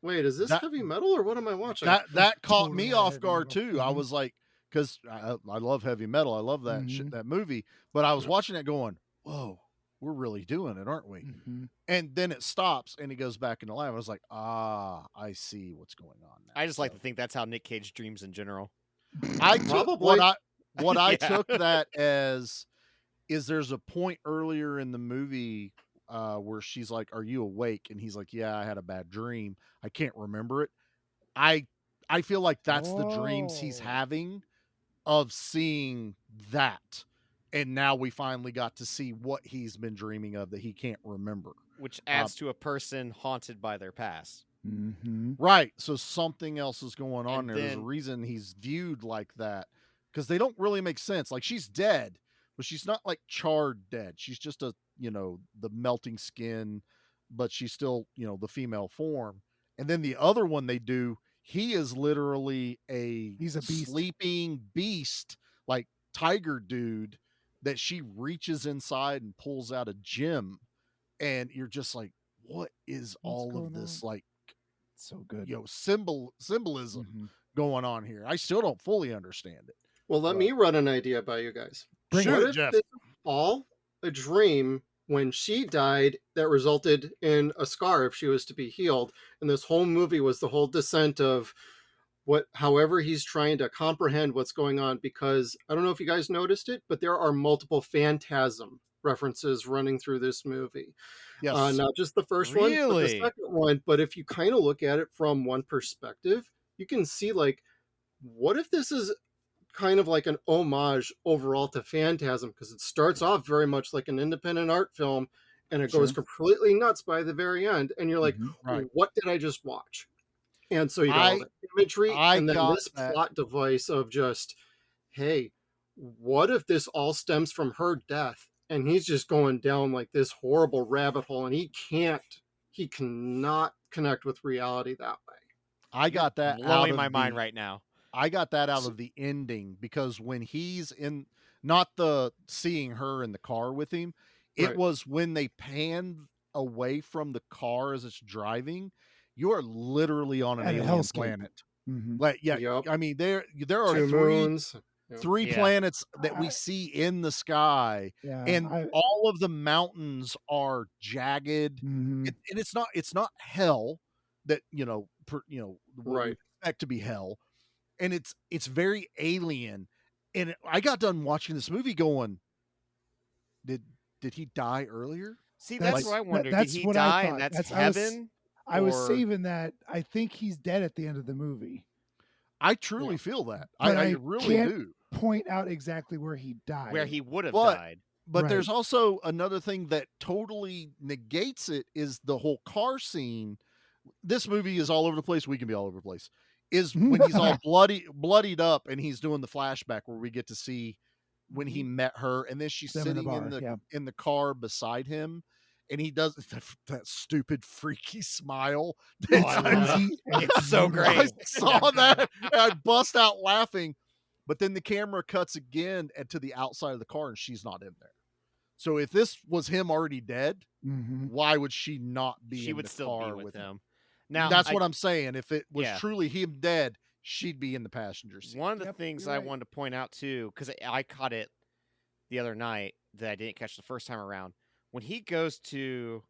wait, is this That- heavy metal or what am I watching? that caught totally me not off heavy guard metal. too. I Mhm. was like, because I love heavy metal. I love that Mhm. that movie. But I was watching it going, whoa, we're really doing it, aren't we? Mhm. And then it stops and he goes back into life. I was like, I see what's going on now. I just like So to think that's how Nic Cage dreams in general. I took Probably. what I Yeah. took that as is there's a point earlier in the movie where she's like, "Are you awake?" And he's like, "Yeah, I had a bad dream. I can't remember it." I feel like that's the dreams he's Oh. having of seeing that. And now we finally got to see what he's been dreaming of that he can't remember. Which adds to a person haunted by their past. Mhm. Right. So something else is going on And there. There's a then- reason he's viewed like that because they don't really make sense. Like she's dead, but she's not like charred dead. She's just the melting skin, but she's still, the female form. And then the other one they do, he is literally He's a beast. sleeping beast, like tiger dude that she reaches inside and pulls out a gem. And you're just like, what is all of going this? on? Like, So good. symbolism Mhm. going on here. I still don't fully understand it. Well, let me run an idea by you guys. Shoot What it, if Jeff. this is all a dream when she died that resulted in a scar if she was to be healed? And this whole movie was the whole descent of however he's trying to comprehend what's going on, because I don't know if you guys noticed it, but there are multiple phantasm references running through this movie. Yes. Not just the first one, but the Really? second one. But if you kind of look at it from one perspective, you can see like, what if this is kind of like an homage overall to Phantasm? Because it starts off very much like an independent art film, and it goes Sure. completely nuts by the very end. And you're like, Mhm. Right. what did I just watch? And so you got all the imagery, I and then got this that. plot device of just, hey, what if this all stems from her death? And he's just going down like this horrible rabbit hole, and he cannot connect with reality that way. I got that out Blowing of my mind the right now. I got that out of the ending because when he's in, not the seeing her in the car with him, it Right. was when they panned away from the car as it's driving, you are literally on an At a alien hellscape. planet. Mhm. Like, yeah, Yep. I mean, there are Two moons. Yeah. three Yeah. planets that we I- see in the sky, Yeah. and all of the mountains are jagged. Mhm. And it's not hell that what we Right. expect to be hell, and it's very alien. And I got done watching this movie going, did he die earlier? See, that's Like, what I wondered. that's Did he what I die thought. and that's I was heaven? I was Or- saving that. I think he's dead at the end of the movie. I truly feel that. But I I really can't do. Point out exactly where he died. Where he would have But- died. But Right. there's also another thing that totally negates it is the whole car scene. This movie is all over the place. We can be all over the place. Is when he's all bloodied up and he's doing the flashback where we get to see when he met her, and then she's Them in the sitting bar, in the car beside him, and he does that stupid freaky smile. Oh, I love it. It's so I great. saw that and I bust out laughing. But then the camera cuts again and to the outside of the car, and she's not in there. So if this was him already dead, Mhm. why would she not be She in would the still car be with him? him. Now, That's what I'm saying. If it was Yeah. truly him dead, she'd be in the passenger seat. One of the Yep, things you're I right. wanted to point out too, because I caught it the other night that I didn't catch the first time around. When he goes to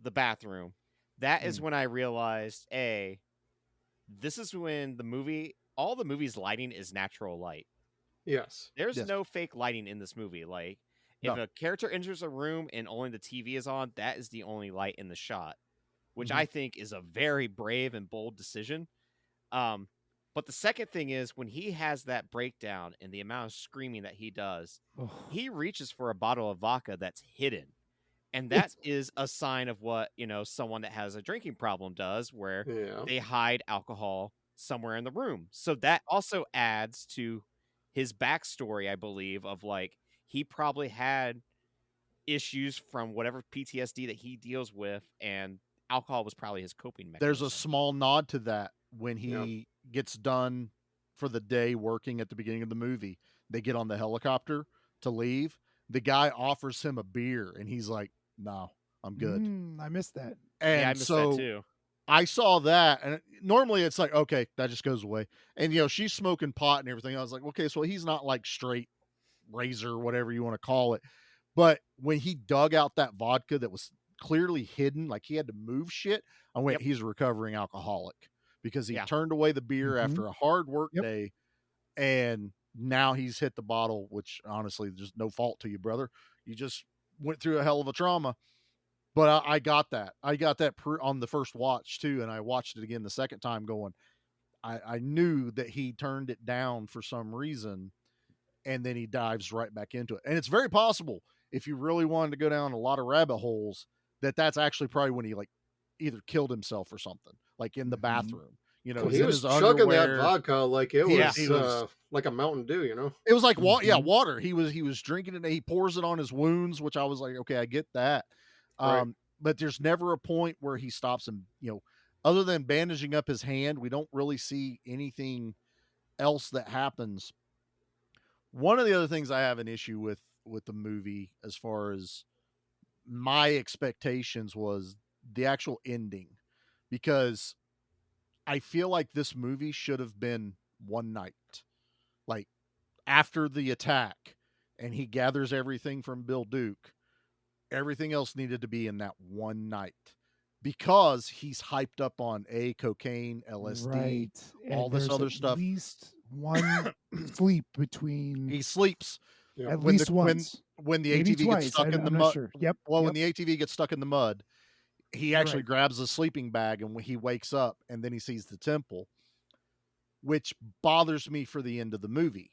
the bathroom, that is when I realized, this is when all the movie's lighting is natural light. Yes. There's Yes. no fake lighting in this movie. Like, if No. a character enters a room and only the TV is on, that is the only light in the shot, which Mm-hmm. I think is a very brave and bold decision. But the second thing is when he has that breakdown and the amount of screaming that he does, Oh, he reaches for a bottle of vodka that's hidden. And that is a sign of what, someone that has a drinking problem does, where Yeah. they hide alcohol somewhere in the room. So that also adds to his backstory, I believe, of like, he probably had issues from whatever PTSD that he deals with, and alcohol was probably his coping mechanism. There's a small nod to that when he Yep. gets done for the day working at the beginning of the movie. They get on the helicopter to leave. The guy offers him a beer, and he's like, "No, I'm good." I missed that. And Yeah, I missed so that too. I saw that, and normally it's like, okay, that just goes away. And she's smoking pot and everything. I was like, okay, so he's not like straight razor, whatever you want to call it. But when he dug out that vodka that was clearly hidden, like he had to move shit, I went, Yep. he's a recovering alcoholic because he Yeah. turned away the beer Mhm. after a hard work Yep. day, and now he's hit the bottle, which honestly, there's no fault to you, brother. You just went through a hell of a trauma. But I got that. I got that on the first watch too, and I watched it again the second time going, I knew that he turned it down for some reason, and then he dives right back into it. And it's very possible, if you really wanted to go down a lot of rabbit holes, that's actually probably when he like either killed himself or something, like in the bathroom. Well, he's he in was his chugging that underwear. vodka like it Yeah, was, he was- like a Mountain Dew, It was like Mhm. water. He was drinking it, and he pours it on his wounds, which I was like, okay, I get that. Right. But there's never a point where he stops and other than bandaging up his hand, we don't really see anything else that happens. One of the other things I have an issue with the movie, as far as my expectations, was the actual ending, because I feel like this movie should have been one night, like after the attack, and he gathers everything from Bill Duke. Everything else needed to be in that one night, because he's hyped up on cocaine, LSD, Right. all And this there's other at stuff. least one sleep between. He sleeps Yeah. At when least once. when the Maybe ATV gets twice. stuck in the I'm not mud. sure. Yep. Well, yep. when the ATV gets stuck in the mud, he You're actually right. grabs a sleeping bag, and when he wakes up, and then he sees the temple, which bothers me for the end of the movie,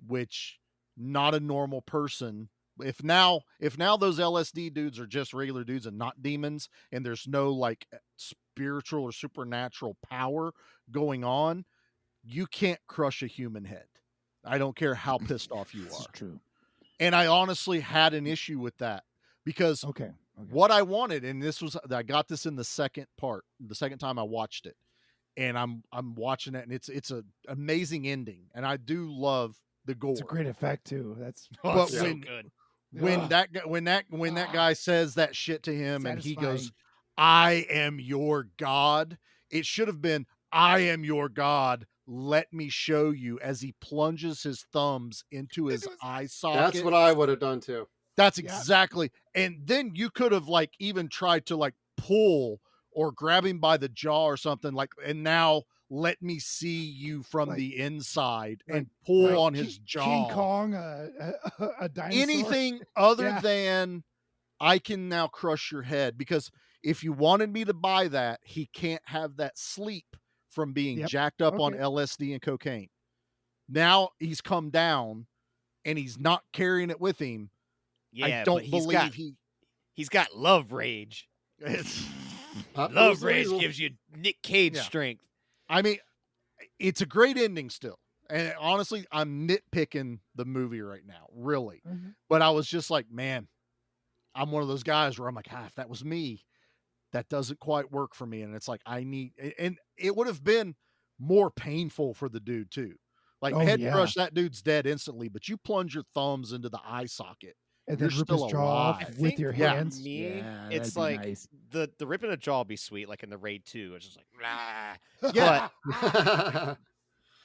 which not a normal person. If now those LSD dudes are just regular dudes and not demons, and there's no like spiritual or supernatural power going on, you can't crush a human head. I don't care how pissed off you This is are. true. And I honestly had an issue with that because Okay. what I wanted, and I got this in the second time I watched it, and I'm watching it, and it's an amazing ending, and I do love the gore. It's a great effect too. That's But so good. when that guy says that shit to him, and he goes, Satisfying. "I am your God," it should have been, "I am your God. Let me show you," as he plunges his thumbs into his eye socket. That's what I would have done too. That's exactly. And then you could have like even tried to like pull or grab him by the jaw or something like, and now let me see you from Like- the inside like- and pull like on his jaw. King Kong, a dinosaur. Anything other Yeah. than I can now crush your head, because if you wanted me to buy that, he can't have that sleep from being Yep. jacked up on Okay. LSD and cocaine. Now he's come down and he's not carrying it with him. Yeah, I don't but believe he's got love rage. it's Love rage gives you Nic Cage Yeah. strength. I mean, it's a great ending still. And honestly, I'm nitpicking the movie right now, really. Mhm. But I was just like, man, I'm one of those guys where I'm like, if that was me, that doesn't quite work for me. And it's like, and it would have been more painful for the dude too. Like Oh, head yeah. crush, that dude's dead instantly, but you plunge your thumbs into the eye socket. And You're then rip still his jaw off alive. with think your for hands. me, Yeah, it's that'd be like nice. the ripping a jaw would be sweet, like in the Raid 2. It's just like, blah. Yeah.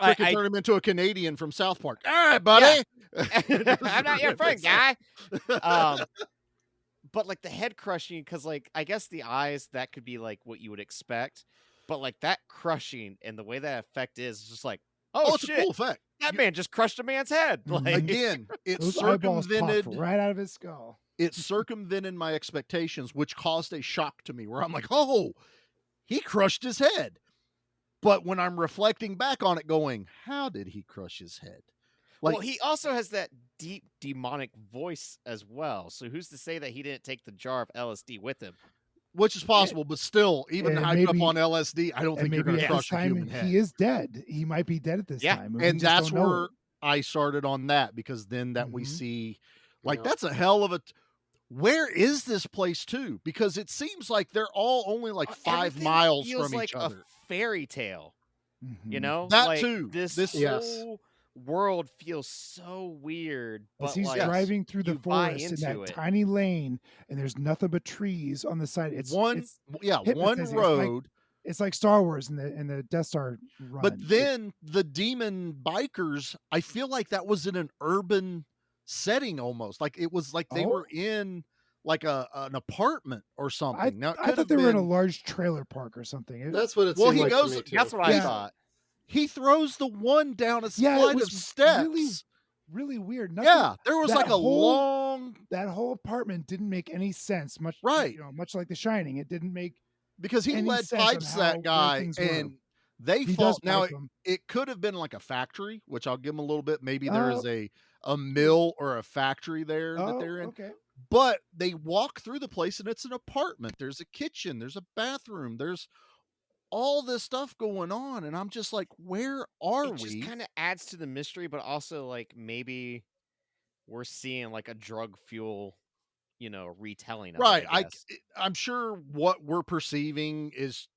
I Freaking turn him into a Canadian from South Park. All right, buddy. I'm not your friend, guy. But like the head crushing, because like I guess the eyes, that could be like what you would expect, but like that crushing and the way that effect is just like, oh it's shit, a cool effect. that man just crushed a man's head. Mhm. Like Again, it Those eyeballs popped circumvented right out of his skull. it circumvented my expectations, which caused a shock to me where I'm like, oh, he crushed his head. But when I'm reflecting back on it going, how did he crush his head? Like, well, he also has that deep demonic voice as well. So who's to say that he didn't take the jar of LSD with him? which is possible, but still, even And hyped up maybe- on LSD, I don't think you're going to at this crush a time human head. he is dead. He might be dead at this Yeah, time. We And just that's don't know where it. I started on that, because then that we Mhm. see, like, Yeah. that's a hell of a. Where is this place too? Because it seems like they're all only like 5 Everything miles feels from like each other. a fairy tale. You Mhm. know, That like, too. This Yes. whole world feels so weird. As But he's like, driving through the you buy forest in into that it. tiny lane, and there's nothing but trees on the side. It's one hypnotizing. It's like- road. It's like Star Wars in the Death Star run. But then the demon bikers, I feel like that was in an urban setting almost. Like it was like they Oh? were in like an apartment or something. Now it I could thought have they were in a been. large trailer park or something. That's what it Well, seemed he like goes. to me too. That's what I Yeah. thought. He throws the one down a Yeah, it flight was of steps. really weird. Yeah, there was that like a whole- long That whole apartment didn't make any sense. Much Right. much like The Shining, it didn't make. because he any led sense on pipes how- that where guy, things were. and they He fought. does Now pipe 'em. it could have been like a factory, which I'll give him a little bit. Maybe there Oh. is a mill or a factory there that Oh, they're in. okay. But they walk through the place and it's an apartment. There's a kitchen, there's a bathroom, there's all this stuff going on, and I'm just like, where are It we? just kind of adds to the mystery, but also like maybe we're seeing like a drug fuel, retelling of it, Right. I guess. I'm sure what we're perceiving is,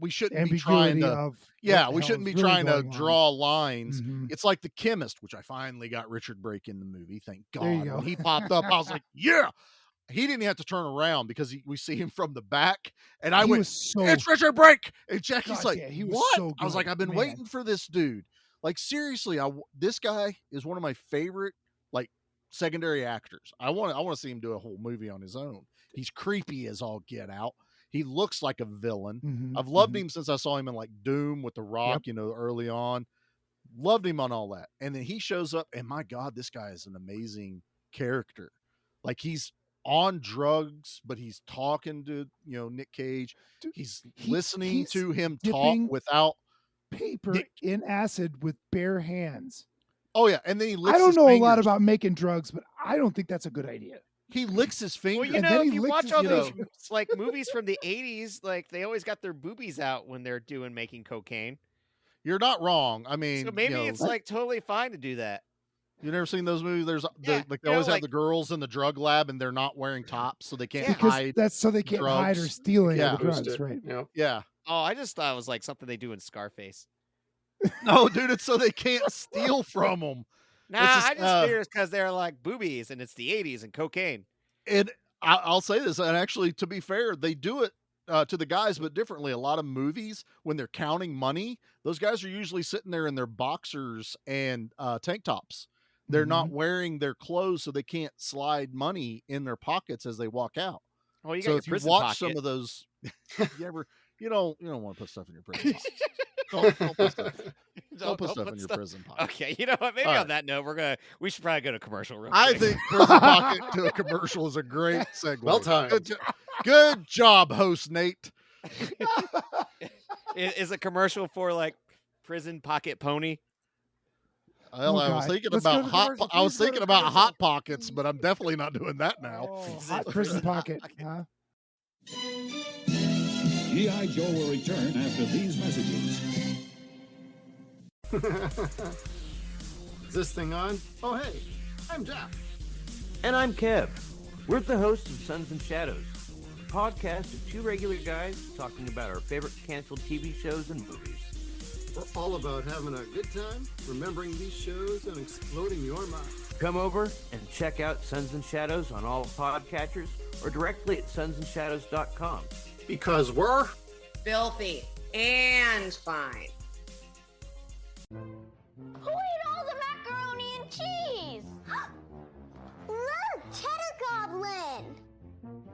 we shouldn't be Ambiguity trying to. of Yeah, what we the hell shouldn't is be really trying to going on. draw lines. Mhm. It's like The Chemist, which I finally got Richard Brake in the movie. Thank God. There you go. When he popped up, I was like, yeah. He didn't have to turn around because we see him from the back, and I He went, was so "It's Richard Brake!" And Jackie's God, like, yeah, he was "What?" so I was like, good, "I've been man. waiting for this dude." Like seriously, this guy is one of my favorite like secondary actors. I want to see him do a whole movie on his own. He's creepy as all get out. He looks like a villain. Mhm, I've loved mhm. him since I saw him in like Doom with The Rock, early on. loved him on all that. And then he shows up, and my God, this guy is an amazing character. Like, he's on drugs, but he's talking to, Nic Cage. He's listening to him talk without paper in acid with bare hands. Oh yeah, and then he licks I don't his know fingers. a lot about making drugs, but I don't think that's a good idea. He licks his fingers. Well, And then if he you licks watch his all those fingers. like movies from the 80s, like they always got their boobies out when they're making cocaine. You're not wrong. I mean, So maybe it's like totally fine to do that. You've never seen those movies? There's Yeah, they always have the girls in the drug lab, and they're not wearing tops, so they can't Because hide. that's so they can't hide or drugs. steal any Yeah. of the drugs, right? Yeah. Oh, I just thought it was like something they do in Scarface. No, dude, it's so they can't steal from them. Nah, I just figure it's because they're like boobies and it's the 80s and cocaine. And I'll say this, and actually, to be fair, they do it to the guys, but differently. A lot of movies, when they're counting money, those guys are usually sitting there in their boxers and tank tops. They're not wearing their clothes, so they can't slide money in their pockets as they walk out. Well, you got So your if you prison watch pocket. some of those, you don't want to put stuff in your prison pocket. Don't put stuff. Don't put stuff in your prison pocket. Okay, you know what? Maybe All on right. that note, we should probably go to commercial real I quick. think prison pocket to a commercial is a great segue. Well timed. Good job, host Nate. Is a commercial for like prison pocket pony? Well, I was God. thinking Let's go about to hot. commercial. I was Please go to thinking about commercial. hot pockets, but I'm definitely not doing that now. Oh, hot prison pocket, huh? G.I. Joe will return after these messages. Is this thing on? Oh, hey, I'm Jeff. And I'm Kev. We're the hosts of Sons and Shadows, a podcast of two regular guys talking about our favorite canceled TV shows and movies. We're all about having a good time, remembering these shows, and exploding your mind. Come over and check out Sons and Shadows on all podcatchers or directly at sonsandshadows.com. Because we're filthy and fine. Who ate all the macaroni and cheese? Look, Cheddar Goblin!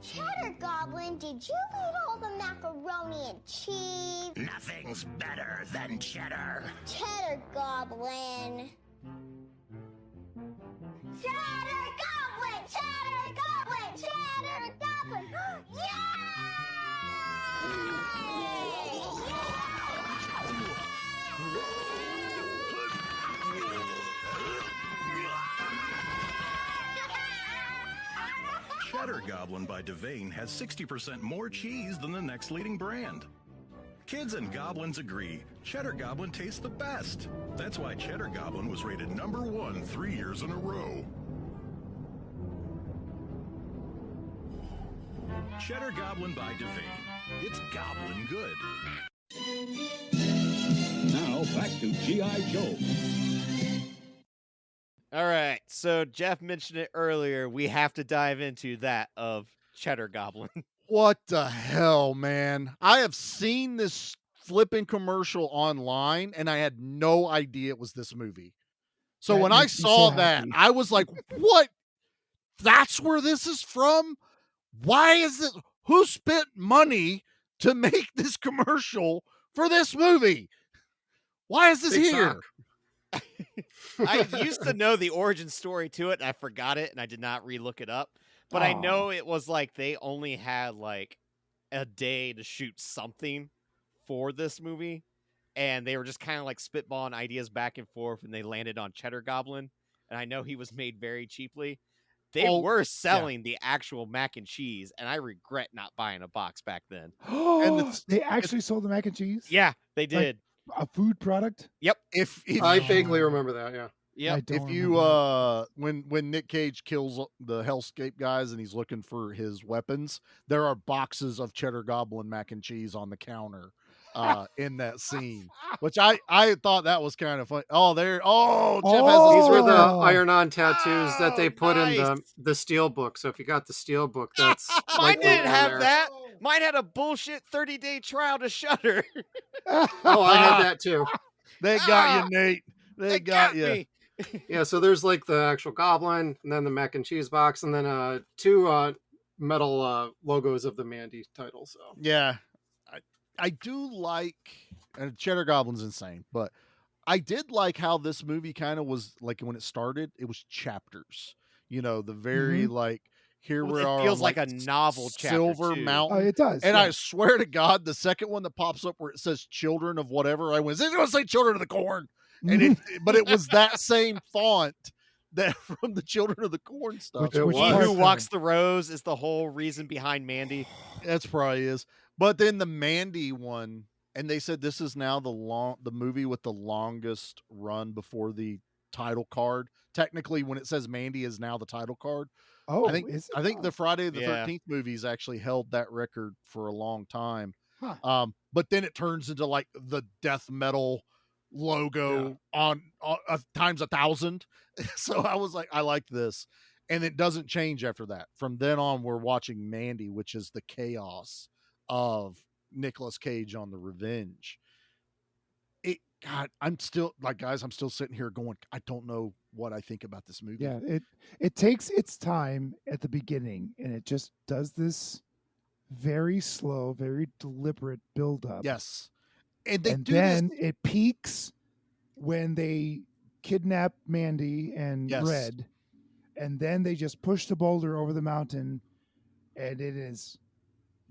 Cheddar Goblin, did you eat all the macaroni and cheese? Nothing's better than cheddar. Cheddar Goblin. Cheddar Goblin! Cheddar Goblin! Cheddar Goblin! Cheddar Goblin by Devane has 60% more cheese than the next leading brand. Kids and goblins agree, Cheddar Goblin tastes the best. That's why Cheddar Goblin was rated #1 3 years in a row. Cheddar Goblin by Devane. It's goblin good. Now back to G.I. Joe. All right, so Jeff mentioned it earlier. We have to dive into that of Cheddar Goblin. What the hell, man? I have seen this flipping commercial online, and I had no idea it was this movie. So That when I makes me saw so that, happy. I was like, what? That's where this is from? Why is it? Who spent money to make this commercial for this movie? Why is this Big here? sock. I used to know the origin story to it, and I forgot it, and I did not re-look it up. But I know it was like they only had like a day to shoot something for this movie, and they were just kind of like spitballing ideas back and forth, and they landed on Cheddar Goblin. And I know he was made very cheaply. They were selling the actual mac and cheese, and I regret not buying a box back then. And they actually sold the mac and cheese? Yeah, they Like did. a food product? Yep. If I vaguely remember that, yeah. Yep. If you when Nic Cage kills the Hellscape guys and he's looking for his weapons, there are boxes of Cheddar Goblin mac and cheese on the counter in that scene, which I thought that was kind of fun. Jeff has These were the Oh. iron-on tattoos that they put in nice. the steel book. So if you got the steel book, that's Mine likely didn't in have there. that. Mine had a bullshit 30-day trial to Shudder. Oh, I had that too. They got you, Nate. They got you. me. Yeah, so there's like the actual goblin, and then the mac and cheese box, and then two metal logos of the Mandy title. So Yeah, I do like, and Cheddar Goblin's insane, but I did like how this movie kind of was like when it started, it was chapters. You know, the very like here we it are feels on, like a novel chapter, Silver too. Mountain. It does. And yeah. I swear to God, the second one that pops up where it says "Children of Whatever," I went, "Is it going to say Children of the Corn?" And but it was that same font that from the Children of the Corn stuff. He who walks the rose is the whole reason behind Mandy. That's probably is. But then the Mandy one, and they said this is now the movie with the longest run before the title card. Technically, when it says Mandy is now the title card. Oh, I think the Friday the 13th movies actually held that record for a long time. Huh. But then it turns into like the death metal logo on times 1,000. So I was like, I like this. And it doesn't change after that. From then on, we're watching Mandy, which is the chaos of Nicolas Cage on the Revenge. God, I'm still like, guys, I'm still sitting here going, I don't know what I think about this movie. Yeah, it takes its time at the beginning, and it just does this very slow, very deliberate build up. Yes. And then it peaks when they kidnap Mandy and Red, and then they just push the boulder over the mountain, and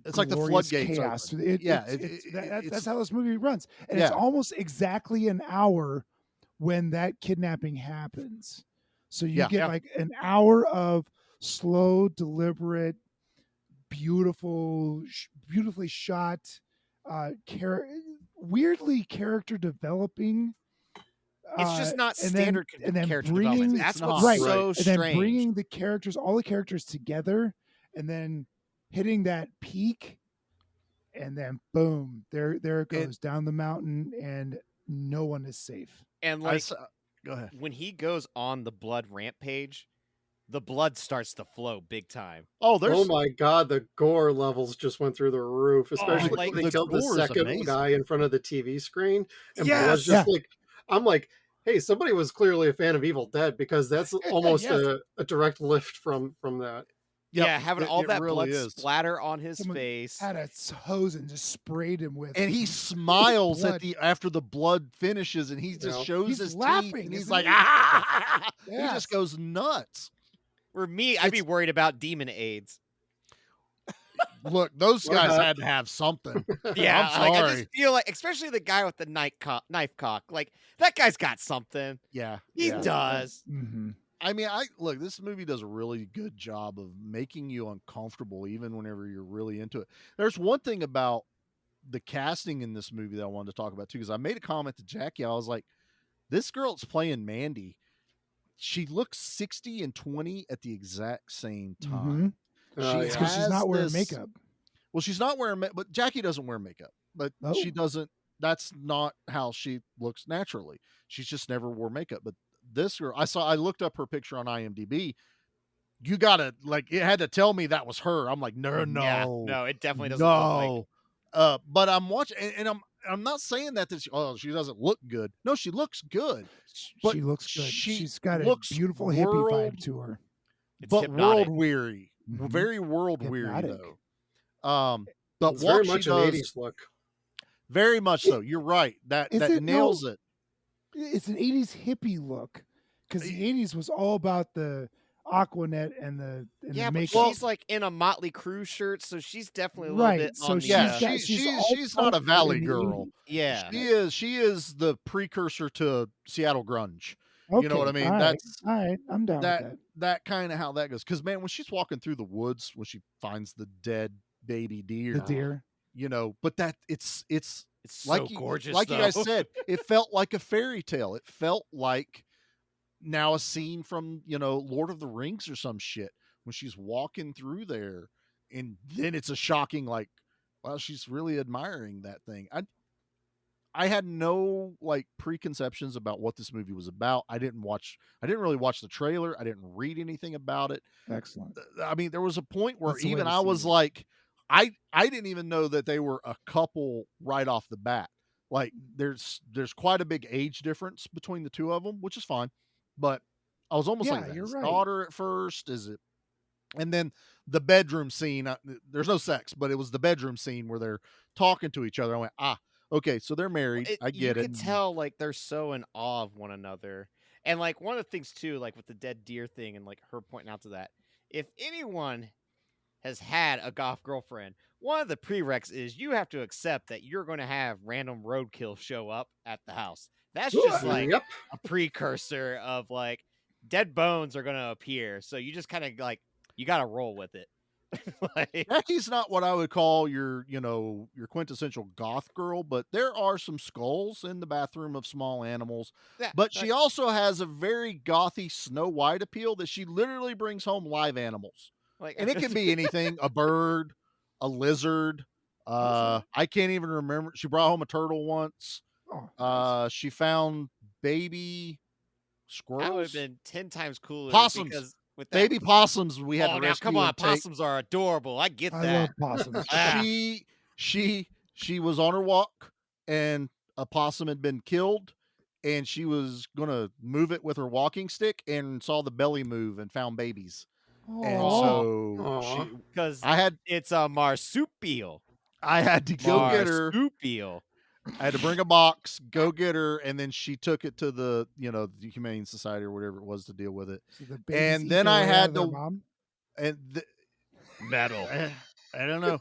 it's like the floodgates chaos. open. That's how this movie runs, and it's almost exactly an hour when that kidnapping happens. So you get like an hour of slow, deliberate, beautifully shot, weirdly character developing. It's just not standard character bringing, development. That's what's so strange. And then bringing all the characters together, and then hitting that peak, and then boom, there it goes down the mountain, and no one is safe. And like, go ahead. When he goes on the blood rampage, the blood starts to flow big time. Oh my God, the gore levels just went through the roof, especially when they killed the second guy in front of the TV screen. And blood's just like, I'm like, hey, somebody was clearly a fan of Evil Dead, because that's almost a direct lift from that. Yeah, having all that really blood splatter on his face. Had a hose and just sprayed him with. And he smiles after the blood finishes, and he just shows his laughing, teeth, and he's isn't like, he? ah! Yes. He just goes nuts. For me, I'd be worried about demon AIDS. Look, those guys had to have something. Yeah, I'm sorry. I just feel like, especially the guy with the knife cock, like that guy's got something. Yeah, he does. Mm-hmm. I mean, look, this movie does a really good job of making you uncomfortable, even whenever you're really into it. There's one thing about the casting in this movie that I wanted to talk about too, because I made a comment to Jackie. I was like, this girl that's playing Mandy, she looks 60 and 20 at the exact same time. It's because she's not wearing makeup. Well, she's not wearing makeup, but Jackie doesn't wear makeup. But she doesn't. That's not how she looks naturally. She's just never wore makeup. But this girl, I looked up her picture on IMDb. You gotta it had to tell me that was her. I'm like, no, it definitely doesn't look like. But I'm watching, and I'm not saying that she doesn't look good. No, she looks good. But she looks good. She's got a beautiful hippie vibe to her. It's but hypnotic. world weary, very world weary though. But it's what very she much does, an 80s look. Very much so. You're right. That nails it. It's an 80s hippie look, because the 80s was all about the Aquanet and the but makeup. she's like in a Motley Crue shirt, so she's definitely a little Right, bit so on she's not a valley girl. Yeah, she is the precursor to Seattle grunge. Okay, you know what I mean? all That's right. I'm down with that. That kind of how that goes. Because man, when she's walking through the woods, when she finds the dead baby deer, but that it's so like gorgeous. Like you guys said, it felt like a fairy tale. It felt like now a scene from Lord of the Rings or some shit, when she's walking through there, and then it's a shocking wow, she's really admiring that thing. I had no preconceptions about what this movie was about. I didn't really watch the trailer. I didn't read anything about it. Excellent. I mean, there was a point where That's the way even to I see was it. like, I didn't even know that they were a couple right off the bat. Like there's quite a big age difference between the two of them, which is fine. But I was almost like, you're his right. daughter at first, is it? And then the bedroom scene, there's no sex, but it was the bedroom scene where they're talking to each other. I went, okay, so they're married. I get you it. could tell like they're so in awe of one another. And like one of the things too, like with the dead deer thing and like her pointing out to that, if anyone has had a goth girlfriend, one of the prereqs is you have to accept that you're going to have random roadkill show up at the house. That's just like Yep. a precursor of like dead bones are going to appear. So you just kind of like, you got to roll with it. Like, Becky's not what I would call your quintessential goth girl, but there are some skulls in the bathroom of small animals. Yeah, but she also has a very gothy Snow White appeal that she literally brings home live animals. like, And it can be anything, a bird, a lizard. I can't even remember. She brought home a turtle once. She found baby squirrels. That would have been 10 times cooler. Possums. Because with that, Baby possums we had to now rescue. come on, and take. possums are adorable. I get I that. love possums. She was on her walk and a possum had been killed and she was gonna move it with her walking stick and saw the belly move and found babies. And so because it's a marsupial. I had to go get her. Marsupial. I had to bring a box, go get her, and then she took it to the Humane Society or whatever it was to deal with it. So the babies And eat then their I way out had of their to mom? Metal. I don't know.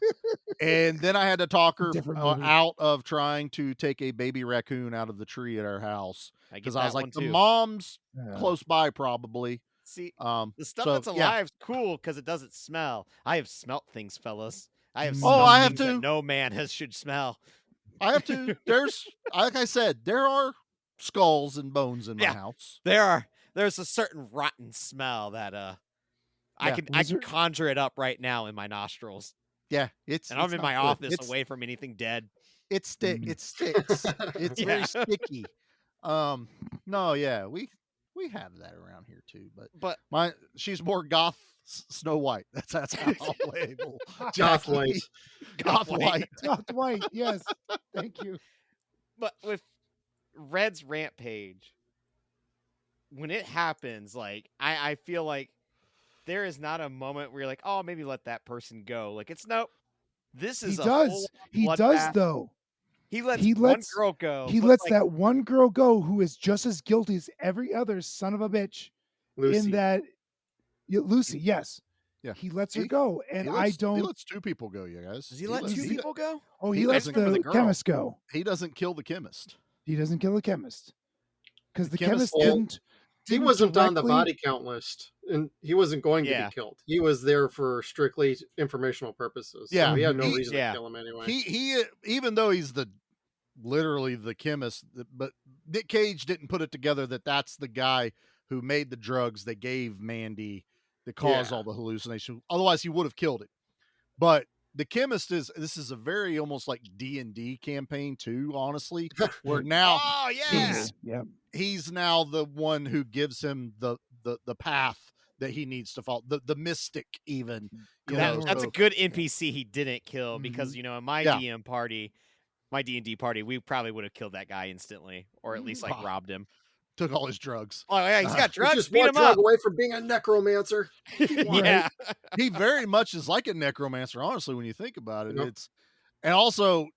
And then I had to talk her Different movie. out of trying to take a baby raccoon out of the tree at our house I get because I was that like, one the too. mom's Yeah. close by probably. See, The the stuff that's alive is cool because it doesn't smell. I have smelt things, fellas. I have smelt I have things that to. no man should smell. I have to. There's, like I said, there are skulls and bones in my house. There's a certain rotten smell that I can conjure it up right now in my nostrils. Yeah, and I'm in my office away from anything dead. It sticks. It's very sticky. No, yeah, we have that around here too, but she's more goth Snow White. That's how I'll label Goth White. Goth White. Goth White. Yes, thank you. But with Red's rant page, when it happens, like I feel like there is not a moment where you're like, oh, maybe let that person go. Like it's nope. This is He does though. He lets one girl go. He lets that one girl go who is just as guilty as every other son of a bitch. Lucy. In that Lucy, yes. Yeah. He lets her go. And I don't. He lets two people go, you guys. Does he let two people go? Oh, he lets the chemist go. He doesn't kill the chemist. He doesn't kill the chemist. Because the chemist didn't. He wasn't on the body count list, and he wasn't going to be killed. He was there for strictly informational purposes. Yeah, so he had no reason to kill him anyway. He even though he's literally the chemist, but Nic Cage didn't put it together that that's the guy who made the drugs that gave Mandy that caused all the hallucination. Otherwise, he would have killed it. But the chemist this is a very almost like D&D campaign too, honestly, where now he's now the one who gives him the path that he needs to follow, the mystic even. That's a good NPC he didn't kill because, in my DM party, my D&D party, we probably would have killed that guy instantly or at least like robbed him. Took all his drugs. Oh yeah, he's got drugs. Just beat one him drug up. away from being a necromancer. Yeah, he very much is like a necromancer. Honestly, when you think about it, Yep. it's and also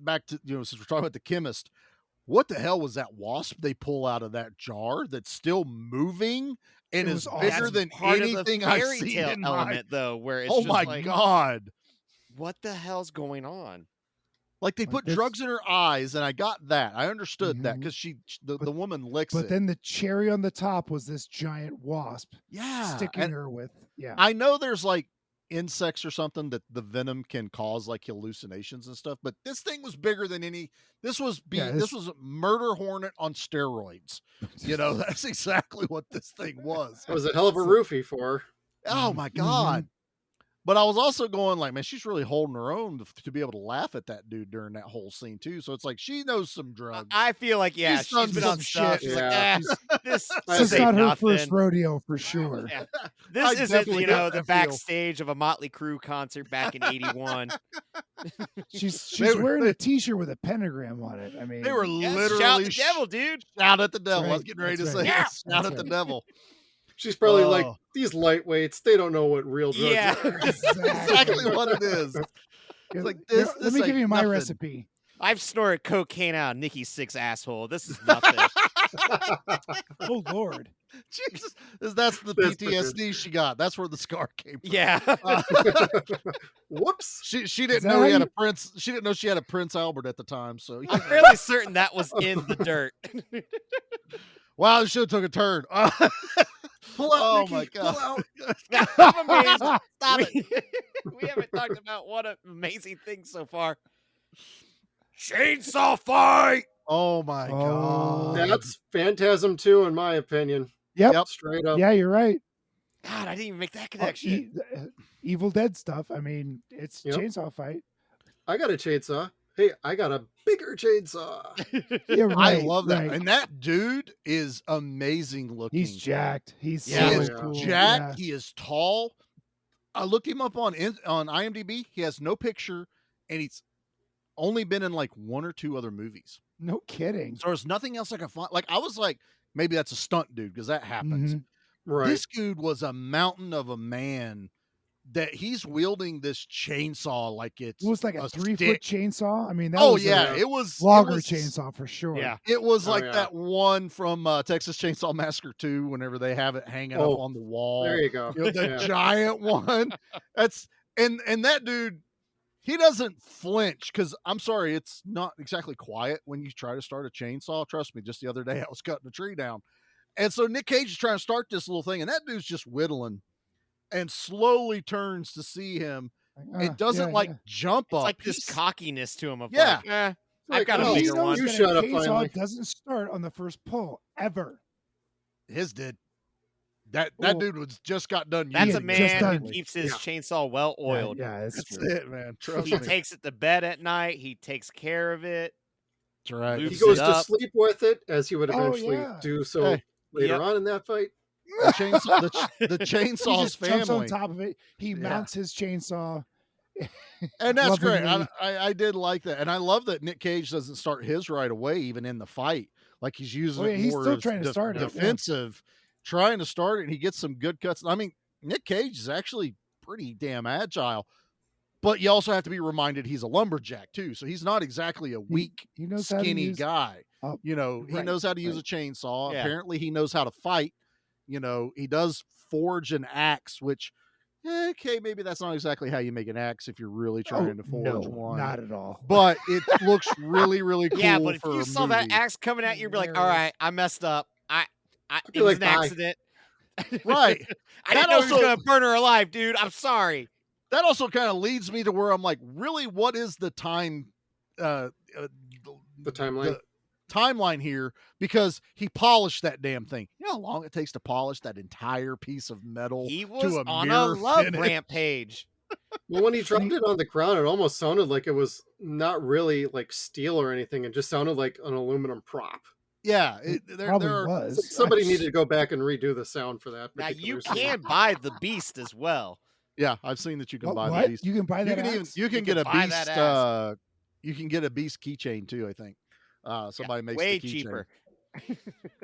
back to since we're talking about the chemist, what the hell was that wasp they pull out of that jar that's still moving and is bigger than anything I've seen in element though, where it's oh just my like, god, what the hell's going on? Like they put drugs in her eyes, and I got that. I understood that because the woman licks it. But then the cherry on the top was this giant wasp. Yeah, sticking her with. Yeah, I know there's like insects or something that the venom can cause like hallucinations and stuff, but this thing was bigger than any. This was this was a murder hornet on steroids. That's exactly what this thing was. It was a hell of a roofie for her. Oh my god. But I was also going like, man, she's really holding her own to be able to laugh at that dude during that whole scene too. So it's like she knows some drugs. I feel like she's been on stuff. She's like, this is not her nothing. first rodeo for sure. Yeah. This isn't the backstage of a Motley Crue concert back in '81. She's wearing a T-shirt with a pentagram on it. I mean, they were literally shout the devil, dude. Shout at the devil. Right. I was getting ready to say That's shout at the devil. She's probably like, these lightweights, they don't know what real drugs are. Exactly what it is. It's like this. Let me give you my recipe. I've snorted cocaine out of Nikki Sixx's asshole. This is nothing. Oh Lord. Jesus, that's the That's PTSD she got. That's where the scar came from. Yeah. Whoops. She didn't that know how he had you- a Prince. She didn't know she had a Prince Albert at the time. So I'm fairly certain that was in the dirt. wow, the show took a turn. Pull out, Oh Nikki, my God. Pull out. I'm amazed. Stop it. We haven't talked about one amazing thing so far. Chainsaw fight. Oh my God. That's Phantasm 2, in my opinion. Yep. Straight up. Yeah, you're right. God, I didn't even make that Oh, connection. Evil Dead stuff. I mean, it's Yep. chainsaw fight. I got a chainsaw. Hey, I got a bigger chainsaw. Yeah, I right, love that. right. And that dude is amazing looking. He's jacked. He's Yeah, so he is cool. jacked. Yeah. He is tall. I looked him up on IMDb. He has no picture, and he's only been in like one or two other movies. No kidding. So there's nothing else I can find. Like I was like, maybe that's a stunt dude because that happens. Mhm. Right. This dude was a mountain of a man. That he's wielding this chainsaw like it's It was like a 3-foot stick. chainsaw. I mean, that Oh was yeah, a it was logger it was, chainsaw for sure. Yeah. It was Oh, like yeah. that one from Texas Chainsaw Massacre 2, whenever they have it hanging up Oh, on the wall. There you go. You know, the Yeah. giant one. That's and that dude, he doesn't flinch because I'm sorry, it's not exactly quiet when you try to start a chainsaw. Trust me, just the other day I was cutting a tree down. And so Nic Cage is trying to start this little thing, and that dude's just whittling and slowly turns to see him. It doesn't jump It's up. like this cockiness to him of Yeah. like, I've Like, got a oh, bigger knows one. You that a shut up chainsaw finally. doesn't start on the first pull ever. His did. That Well, dude was just got done. That's using a it. just man who done. keeps his Yeah. chainsaw well oiled. Yeah, that's That's true. it, man. Trust He me. takes it to bed at night. He takes care of it. That's right. Lubes He it goes to up. sleep with it, as he would Oh, eventually yeah. do so Hey. later Yep. on in that fight. The chainsaw, the He chainsaw's just jumps on family, top of it. He Yeah. mounts his chainsaw. and that's great. lovingly. I did like that, and I love that Nic Cage doesn't start his right away, even in the fight. Like he's using Oh, yeah, it he's more still as trying to start it, yeah. defensive, trying to start it, and he gets some good cuts. I mean, Nic Cage is actually pretty damn agile, but you also have to be reminded he's a lumberjack too, so he's not exactly a weak, He knows how to skinny use- guy. Oh, You know, he right, knows how to use right. a chainsaw. Yeah. Apparently, he knows how to fight. You know, he does forge an axe, which, okay, maybe that's not exactly how you make an axe if you're really trying to forge no, one. not at all. But it looks really, really cool. Yeah, but if for you a saw that movie. axe coming at you, you'd be like, all right, I messed up. It You're was like, an bye. accident. Right. I That didn't know he was also- going to burn her alive, dude. I'm sorry. That also kind of leads me to where I'm like, really, what is the time? The timeline. Timeline here, because he polished that damn thing. You know how long it takes to polish that entire piece of metal He to was a on a mirror love finish? rampage. Well, when he dropped it on the ground, it almost sounded like it was not really like steel or anything. It just sounded like an aluminum prop. Yeah, Probably there are, was. It's like somebody needed to go back and redo the sound for that. Now, you particular scene. can buy the beast as well. Yeah, I've seen that you can buy What? the beast. You can buy that axe? You can get can a buy that beast. axe. You can get a beast keychain too. I think somebody makes Way the keychain. cheaper.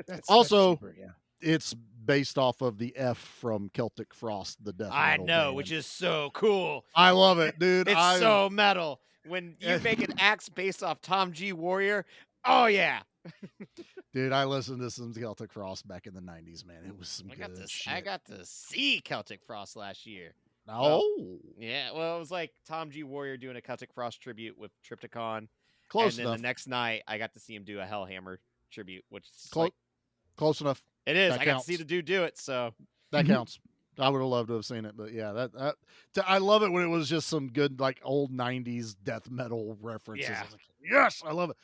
That's Also, cheaper, yeah. It's based off of the F from Celtic Frost, the death. I metal know, band. which is so cool. I love it, dude. It's so metal. When you make an axe based off Tom G. Warrior, oh yeah. Dude, I listened to some Celtic Frost back in the '90s, man. It was some I good shit. got to see Celtic Frost last year. Oh, Yeah, well, it was like Tom G. Warrior doing a Celtic Frost tribute with Triptychon. close and then enough. the next night, I got to see him do a Hellhammer tribute, which is Clo- like, close enough. it is. That I got counts. to see the dude do it, so That counts. I would have loved to have seen it, but yeah, I love it when it was just some good like old '90s death metal references. Yeah. I was like, yes, I love it.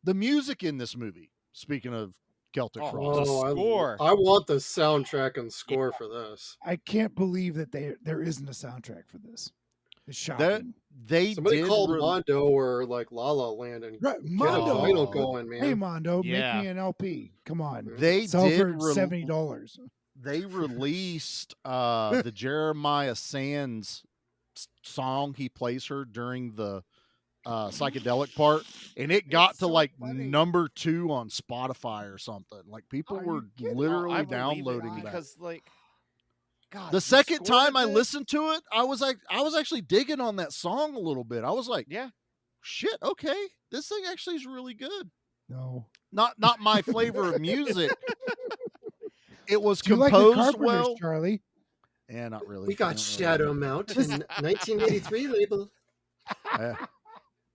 The music in this movie. Speaking of Celtic Frost, score. I want the soundtrack and score for this. I can't believe that there isn't a soundtrack for this. It's shocking. they Somebody did called re- Mondo or like La La Land and Right, get a Mondo. vinyl going, man. Hey Mondo, Yeah. make me an LP. Come on. They Sell did for re- $70. They released the Jeremiah Sands song. He plays her during the psychedelic part, and it got to like number 2 on Spotify or something. Like people were literally I believe it downloading that. because, like, God, The you second scored time I this? listened to it, I was actually digging on that song a little bit. I was like, Yeah. shit, okay, this thing actually is really good. No. Not my flavor of music. It was Do you like the composed Carpenters, well. Charlie? Yeah, not really. We got Shadow Mount in 1983 label.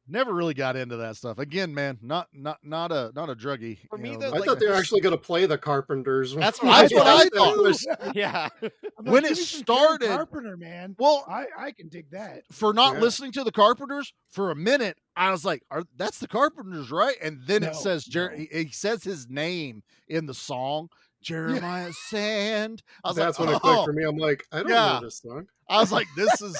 Never really got into that stuff. Again, man, not a druggie. For me, I thought they were actually going to play the Carpenters. That's what I thought. Yeah. When give it me some Karen started, Carpenter, man. well, I can dig that. for not listening to the Carpenters for a minute, I was like, that's the Carpenters, right? And then it says he says his name in the song, Jeremiah Sand. I was That's like, when it clicked for me. I'm like, I don't know this song. I was like, this is.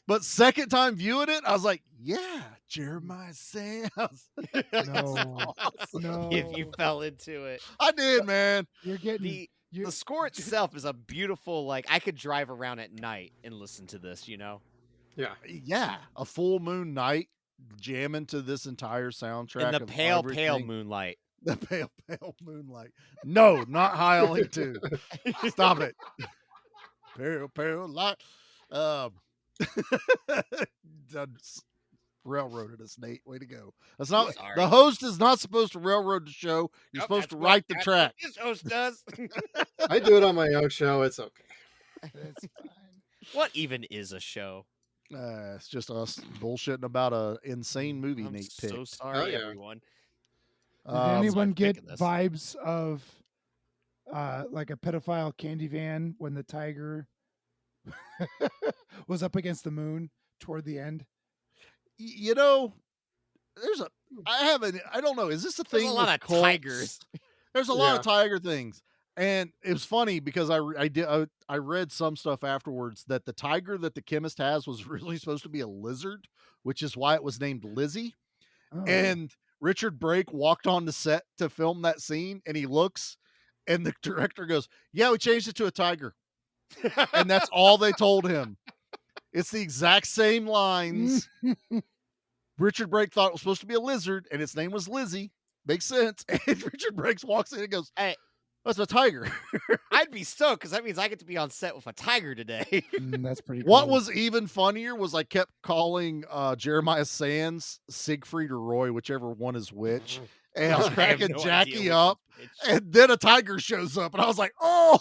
But second time viewing it, I was like, yeah, Jeremiah Sands. No. If you fell into it. I did, man. You're getting the score itself is a beautiful, like, I could drive around at night and listen to this, you know? Yeah. A full moon night jamming to this entire soundtrack. In the of pale everything. moonlight. The pale moonlight. No, not High 2. Stop it. Pale light. Railroaded us, Nate. Way to go. That's not the host is not supposed to railroad the show. You're supposed to write the track. This host does. I do it on my own show. It's okay. That's fine. What even is a show? It's just us bullshitting about a insane movie Nate picked. So sorry, everyone. Did anyone get vibes of like a pedophile candy van when the tiger was up against the moon toward the end? You know, I don't know. Is this a thing? There's a lot of cults? tigers. There's a lot of tiger things. And it was funny because I read some stuff afterwards that the tiger that the chemist has was really supposed to be a lizard, which is why it was named Lizzie. Oh. And Richard Brake walked on the set to film that scene, and he looks, and the director goes, "Yeah, we changed it to a tiger." And that's all they told him. It's the exact same lines. Richard Brake thought it was supposed to be a lizard, and its name was Lizzie. Makes sense. And Richard Brake walks in and goes, "Hey, that's a tiger." I'd be stoked because that means I get to be on set with a tiger today. That's pretty cool. What was even funnier was I kept calling Jeremiah Sands Siegfried or Roy, whichever one is which. And I was cracking Jackie up. And then a tiger shows up. And I was like, oh!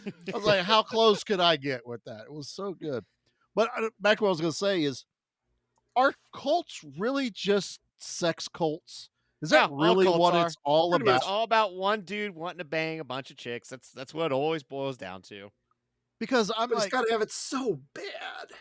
I was like, how close could I get with that? It was so good. But back to what I was going to say is, are cults really just sex cults? Is that really what it's all about? It's all about one dude wanting to bang a bunch of chicks. That's what it always boils down to. Because But it's got to have it so bad.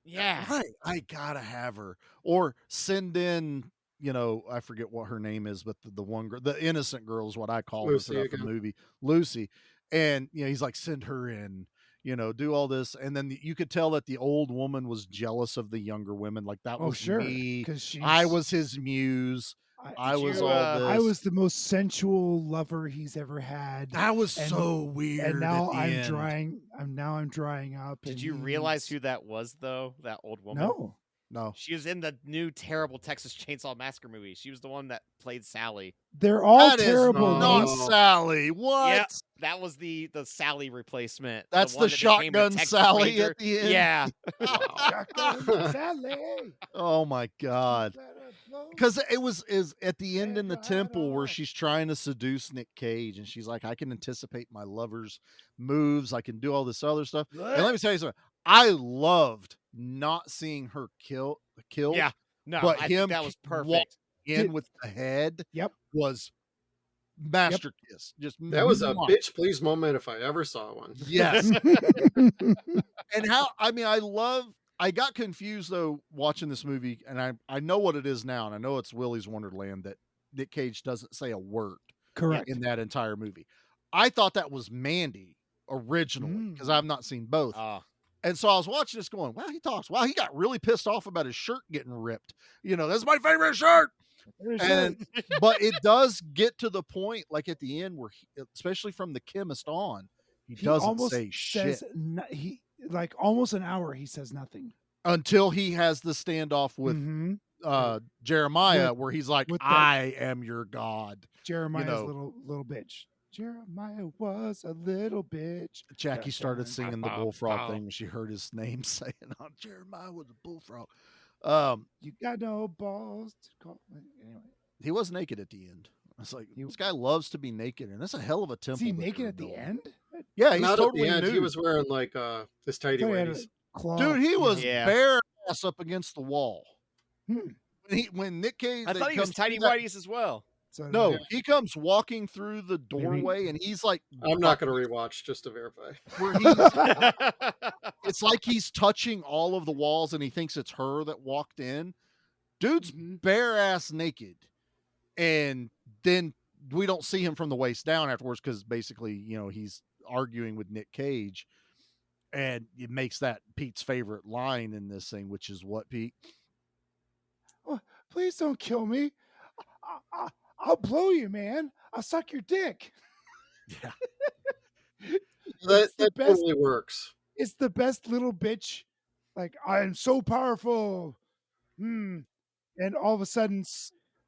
Yeah. Right. I gotta have her. Or send in, I forget what her name is, but the one girl, the innocent girl is what I call her throughout the movie. Lucy. And he's like, send her in, do all this. And then you could tell that the old woman was jealous of the younger women. Like that was me. I was his muse. I was all this. I was the most sensual lover he's ever had. That was so weird. And now I'm end. drying. I'm drying up. Did you realize who that was, though? That old woman? No. She was in the new terrible Texas Chainsaw Massacre movie. She was the one that played Sally. They're all that terrible. Is not Sally. What? Yep, that was the Sally replacement. That's the shotgun Sally Ranger. at the end. Yeah. Shotgun Sally. Oh my God. Because it was at the end in the temple where she's trying to seduce Nic Cage, and she's like, I can anticipate my lover's moves. I can do all this other stuff. And let me tell you something. I loved not seeing her killed. Yeah. No, but I him think that was perfect. In with the head. Yep. Was master kiss. Just that was a bitch please moment if I ever saw one. Yes. And I got confused though watching this movie, and I know what it is now, and I know it's Willy's Wonderland that Nic Cage doesn't say a word correct in that entire movie. I thought that was Mandy originally because I've not seen both. And so I was watching this going, wow, he talks. Wow, he got really pissed off about his shirt getting ripped. That's my favorite shirt. But it does get to the point, like at the end, where especially from the chemist on, he doesn't say shit. Like almost an hour, he says nothing until he has the standoff with Jeremiah, where he's like, "I am your god." Jeremiah's little bitch. Jeremiah was a little bitch. Jackie started singing the bullfrog thing when she heard his name saying, "Oh, Jeremiah was a bullfrog." You got no balls to call. Anyway, He was naked at the end. I was like, this guy loves to be naked, and that's a hell of a temple. is he that naked they're at the building. end? Yeah, he's Not totally at the end. nude. He was wearing like his tidy I thought he had a whities. claw. Dude, he was Yeah. bare ass up against the wall. Hmm. When Nic Cage, I thought he was comes through tidy that- whities as well. So No, Yeah. he comes walking through the doorway, and he's like, I'm not going to rewatch just to verify. where he's, it's like he's touching all of the walls, and he thinks it's her that walked in. Dude's bare ass naked, and then we don't see him from the waist down afterwards because basically, he's arguing with Nic Cage, and it makes that Pete's favorite line in this thing, which is what, Pete? Oh, please don't kill me. I'll blow you, man. I'll suck your dick. Yeah. That the best. totally works. It's the best little bitch. Like, I am so powerful. And all of a sudden,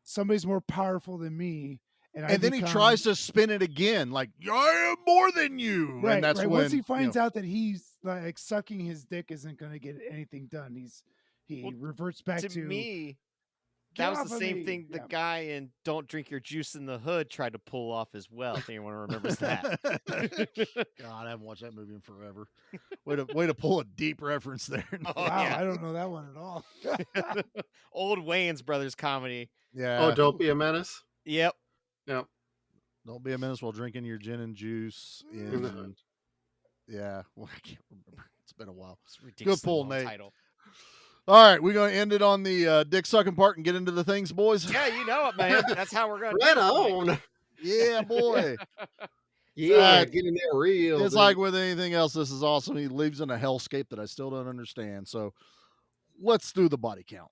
somebody's more powerful than me. And then he tries to spin it again, like, I am more than you. Right, And that's right. when Once he finds out that he's like sucking his dick isn't going to get anything done, he reverts back to me. "Get That was off the of same me." thing the Yeah. guy in Don't Drink Your Juice in the Hood tried to pull off as well. If anyone remembers that. God, I haven't watched that movie in forever. Way to pull a deep reference there. Oh, Wow, yeah. I don't know that one at all. Old Wayans Brothers comedy. Yeah. Oh, Don't Be a Menace? Yep. Yep. Don't be a menace while drinking your gin and juice. In the Hood. Yeah. Well, I can't remember. It's been a while. It's a ridiculously Good pull, long Nate. title. All right, we're going to end it on the dick sucking part and get into the things, boys. Yeah, you know it, man. That's how we're going to Right on. Yeah, boy. Yeah, getting there real. It's dude. like with anything else, this is awesome. He lives in a hellscape that I still don't understand. So let's do the body count.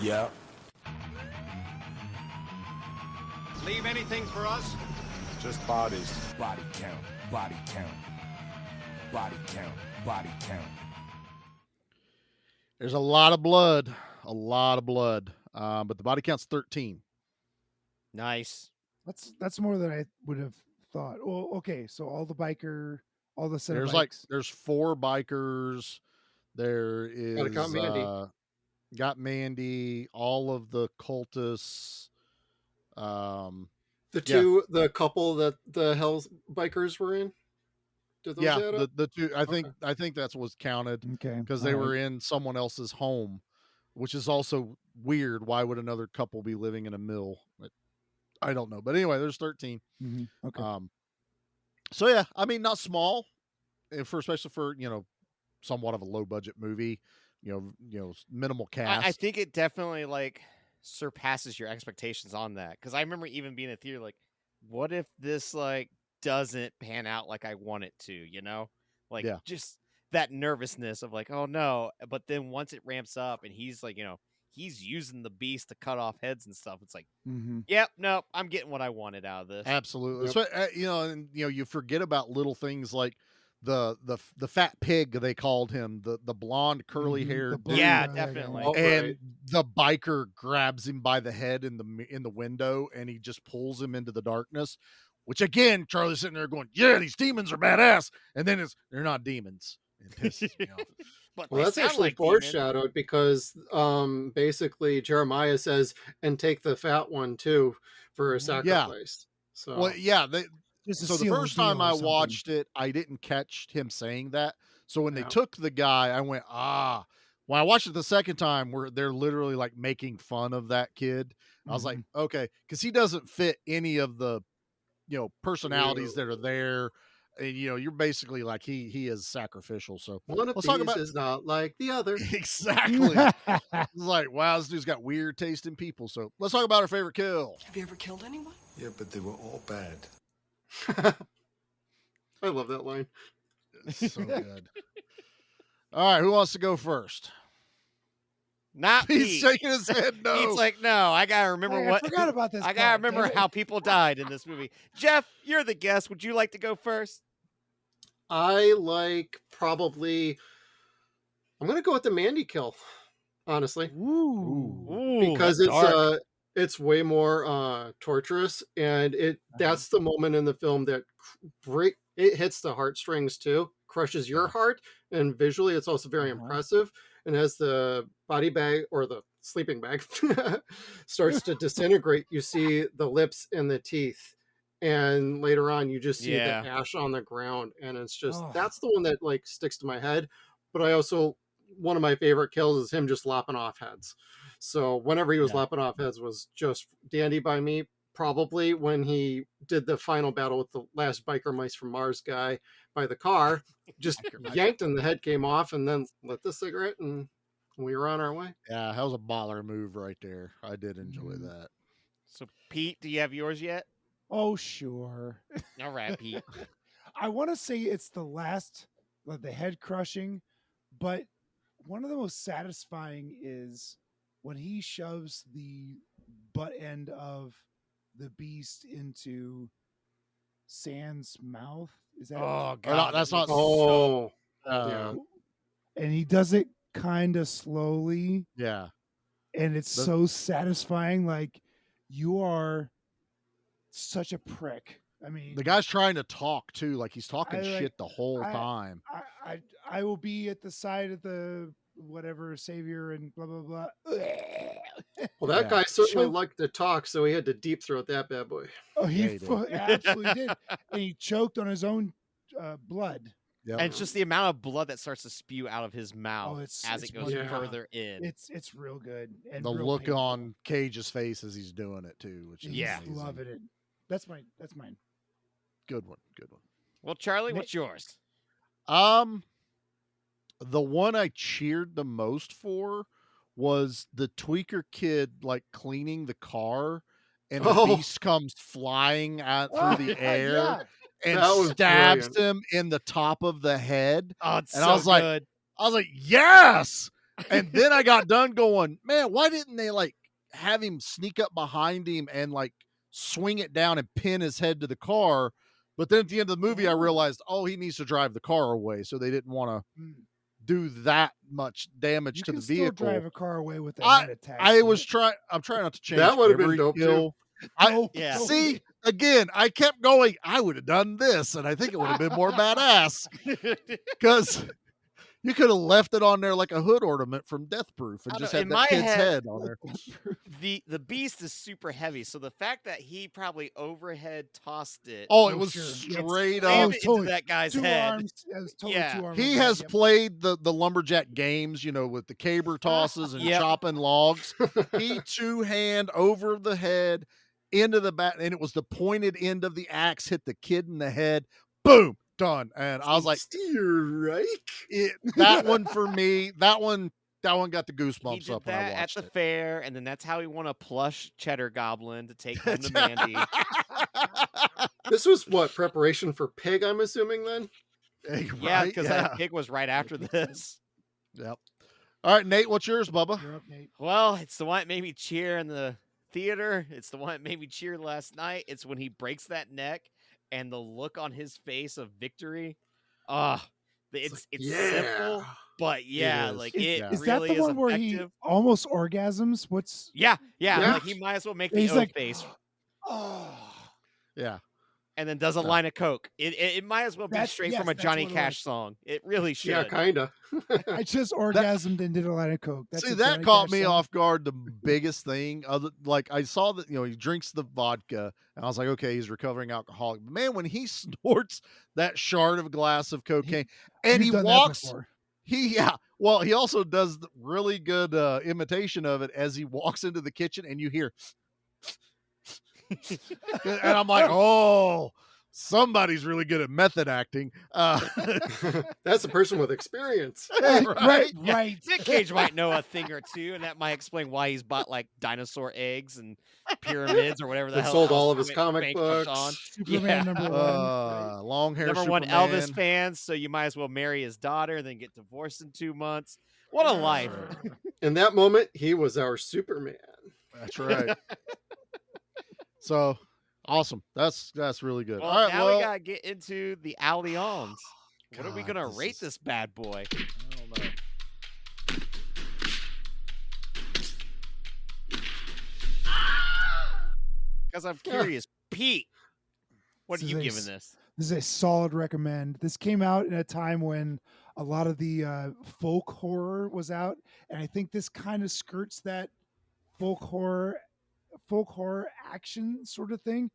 Yeah. Leave anything for us? Just bodies. Body count. Body count. Body count. Body count. There's a lot of blood. A lot of blood. But the body count's 13. Nice. That's more than I would have thought. Well, okay, so all the set of bikes. There's 4 bikers. There Gotta is count Mandy. got Mandy, all of the cultists. The couple that the Hell's bikers were in. Did those add up? the 2. I think that's what's counted. Okay, because they were in someone else's home, which is also weird. Why would another couple be living in a mill? I don't know, but anyway, there's 13. Okay. So yeah, I mean, not small, especially for somewhat of a low budget movie. Minimal cast. I think it definitely like surpasses your expectations on that, because I remember even being in theater like, what if this like doesn't pan out like I want it to, like just that nervousness of like, oh no. But then once it ramps up and he's like, he's using the beast to cut off heads and stuff, it's like, yep, no, I'm getting what I wanted out of this. Absolutely. So, you forget about little things like the fat pig, they called him, the blonde curly haired dude. Yeah, definitely. And the biker grabs him by the head in the window, and he just pulls him into the darkness, which again, Charlie's sitting there going, yeah, these demons are badass. And then they're not demons. It pisses me off. But well, that's actually like foreshadowed because basically Jeremiah says, and take the fat one too for a sacrifice. So well, yeah, so the first time I watched it, I didn't catch him saying that. So when they took the guy, I went, When I watched it the second time, where they're literally like making fun of that kid, I was like, okay, because he doesn't fit any of the personalities that are there. And, you're basically like he is sacrificial. So one of these is not like the other. Exactly. It's like, wow, this dude's got weird taste in people. So let's talk about our favorite kill. Have you ever killed anyone? Yeah, but they were all bad. I love that line. So good. All right, who wants to go first? Not He's Pete. shaking his head no. Pete's like, no, I gotta remember I forgot about this. I gotta remember how people died in this movie. Jeff, you're the guest. Would you like to go first? I like probably. I'm gonna go with the Mandy kill, honestly. Ooh, because it's way more torturous, and that's the moment in the film that it hits the heartstrings too, crushes your heart, and visually it's also very impressive. And as the body bag or the sleeping bag starts to disintegrate, you see the lips and the teeth. And later on, you just see the ash on the ground. And it's just, that's the one that like sticks to my head. But I also, one of my favorite kills is him just lopping off heads. So whenever he was lopping off heads was just dandy by me. Probably when he did the final battle with the last biker mice from Mars guy by the car, just yanked and the head came off and then lit the cigarette and we were on our way. Yeah, that was a baller move right there. I did enjoy that. So, Pete, do you have yours yet? Oh, sure. All right, Pete. I want to say it's the last, like the head crushing, but one of the most satisfying is when he shoves the butt end of the beast into Sand's mouth. Is that? Oh God, that's not. Oh, and he does it kind of slowly. Yeah, and it's so satisfying. Like, you are such a prick. I mean, the guy's trying to talk too. Like he's talking shit the whole time. I will be at the side of the whatever savior and blah blah blah. Well, that guy certainly liked to talk, so he had to deep throat that bad boy. Oh, he absolutely did, and he choked on his own blood. Yep. And it's just the amount of blood that starts to spew out of his mouth as it goes further in. It's real good. And the real look painful. on Cage's face as he's doing it too, which is amazing. Loving it. That's mine. Good one. Well, Charlie, what's yours? The one I cheered the most for was the tweaker kid like cleaning the car, and the beast comes flying out through the air and stabs him in the top of the head. Oh, it's and so good. I was like, yes. And then I got done going, man, why didn't they like have him sneak up behind him and like swing it down and pin his head to the car? But then at the end of the movie, I realized, he needs to drive the car away. So they didn't want to do that much damage to the vehicle. Still drive a car away with a head attack. I'm trying not to change. That would have been dope too. See, again, I kept going, I would have done this, and I think it would have been more badass. Because you could have left it on there like a hood ornament from Death Proof and just had that kid's head on there. The beast is super heavy, so the fact that he probably overhead tossed it. It was straight up into that guy's head. Arms, he has played the lumberjack games, with the caber tosses and chopping logs. He two-hand over the head into the back, and it was the pointed end of the axe hit the kid in the head. Boom. Done. And I was like, that one for me, that one got the goosebumps up when I watched at the fair, and then that's how he won a plush cheddar goblin to take home to Mandy. This was what, preparation for Pig, I'm assuming then? Yeah, because that Pig was right after this. Yep. All right, Nate, what's yours, Bubba? You're up, Nate. Well, it's the one that made me cheer in the theater. It's the one that made me cheer last night. It's when he breaks that neck. And the look on his face of victory, it's simple, but is really that the one where he almost orgasms? Yeah. Like he might as well make the O face. Yeah. And then does a line of coke. It might as well be straight from a Johnny Cash song. It really should. Yeah, kind of. I just orgasmed and did a line of coke. That caught me off guard. The biggest thing, I saw that he drinks the vodka, and I was like, okay, he's recovering alcoholic. But man, when he snorts that shard of glass of cocaine, and he walks, he also does the really good imitation of it as he walks into the kitchen, and you hear. And I'm like, somebody's really good at method acting. That's a person with experience. Right. Nic Cage might know a thing or two, and that might explain why he's bought like dinosaur eggs and pyramids or whatever the hell. Sold all of his comic books. Superman number 1. Long hair. Number Superman. 1 Elvis fans, so you might as well marry his daughter, then get divorced in 2 months. What a life. In that moment, he was our Superman. That's right. So awesome. That's really good. Well, all right, now we gotta get into the Allions. What are we gonna rate this bad boy? I don't know. Because I'm curious, Pete. What are you giving this? This is a solid recommend. This came out in a time when a lot of the folk horror was out, and I think this kind of skirts that folk horror, folk horror action sort of thing.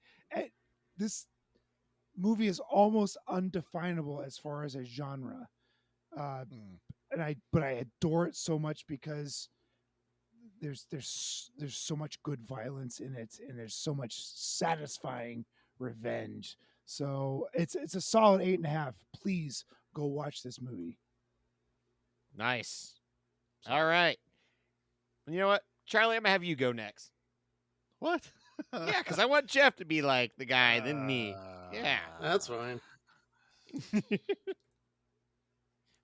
This movie is almost undefinable as far as a genre, but I adore it so much because there's so much good violence in it, and there's so much satisfying revenge. So it's a solid 8.5. Please go watch this movie. Nice. All right. You know what, Charlie? I'm gonna have you go next. What? Yeah, because I want Jeff to be like the guy, then me. Yeah, that's fine.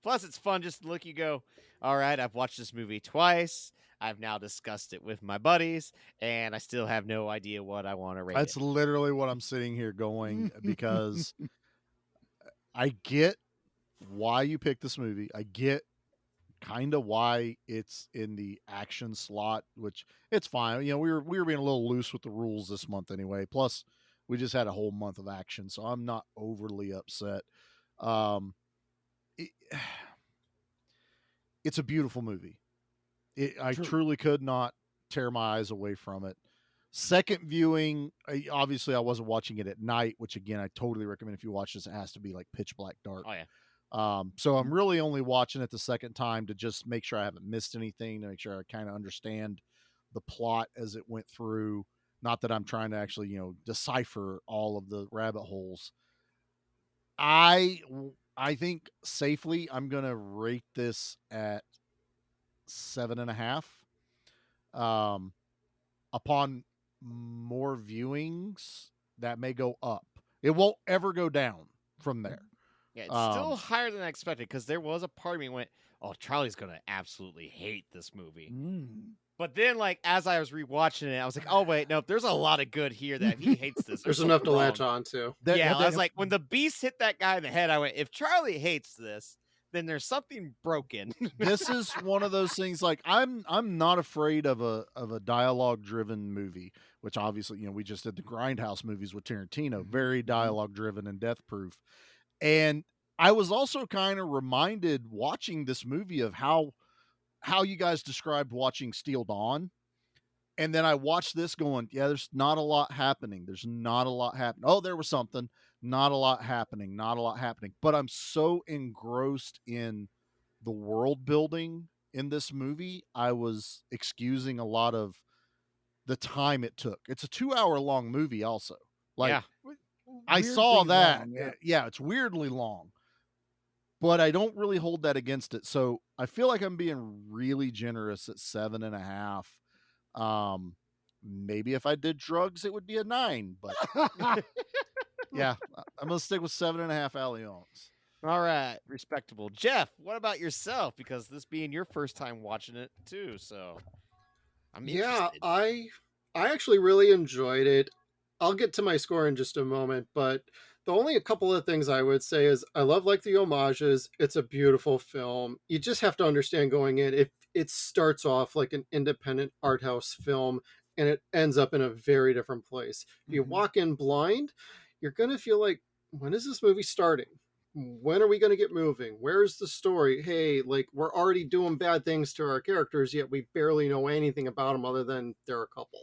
Plus, it's fun just to look. You go, all right. I've watched this movie twice. I've now discussed it with my buddies, and I still have no idea what I want to rate. That's literally what I'm sitting here going, because I get why you picked this movie. I get kind of why it's in the action slot, which it's fine. You know, we were being a little loose with the rules this month anyway. Plus, we just had a whole month of action, so I'm not overly upset. It's a beautiful movie. I truly could not tear my eyes away from it. Second viewing, obviously I wasn't watching it at night, which again, I totally recommend if you watch this, it has to be like pitch black dark. Oh yeah. So I'm really only watching it the second time to just make sure I haven't missed anything, to make sure I kind of understand the plot as it went through. Not that I'm trying to actually, you know, decipher all of the rabbit holes. I think safely I'm going to rate this at 7.5. Upon more viewings, that may go up. It won't ever go down from there. Yeah, it's still higher than I expected, because there was a part of me went, oh, Charlie's going to absolutely hate this movie. But then, like, as I was rewatching it, I was like, oh, wait, no, there's a lot of good here that if he hates this, there's enough to latch on to. Yeah, I was like, when the beast hit that guy in the head, I went, if Charlie hates this, then there's something broken. This is one of those things, like, I'm not afraid of a dialogue driven movie, which obviously, you know, we just did the Grindhouse movies with Tarantino, very dialogue driven and death proof. And I was also kind of reminded watching this movie of how you guys described watching Steel Dawn. And then I watched this going, yeah, there's not a lot happening. There's not a lot happening. Oh, there was something. Not a lot happening. Not a lot happening. But I'm so engrossed in the world building in this movie, I was excusing a lot of the time it took. It's a 2-hour long movie also. Like, yeah. I saw that. Long, yeah, it's weirdly long. But I don't really hold that against it. So I feel like I'm being really generous at 7.5. Maybe if I did drugs, it would be a 9. But yeah, I'm going to stick with 7.5 Allions. All right. Respectable. Jeff, what about yourself? Because this being your first time watching it too. So I'm interested. I actually really enjoyed it. I'll get to my score in just a moment, but the only a couple of things I would say is I love like the homages. It's a beautiful film. You just have to understand going in, it starts off like an independent art house film and it ends up in a very different place. If you walk in blind, you're going to feel like, when is this movie starting? When are we going to get moving? Where's the story? Hey, like, we're already doing bad things to our characters, yet we barely know anything about them other than they're a couple.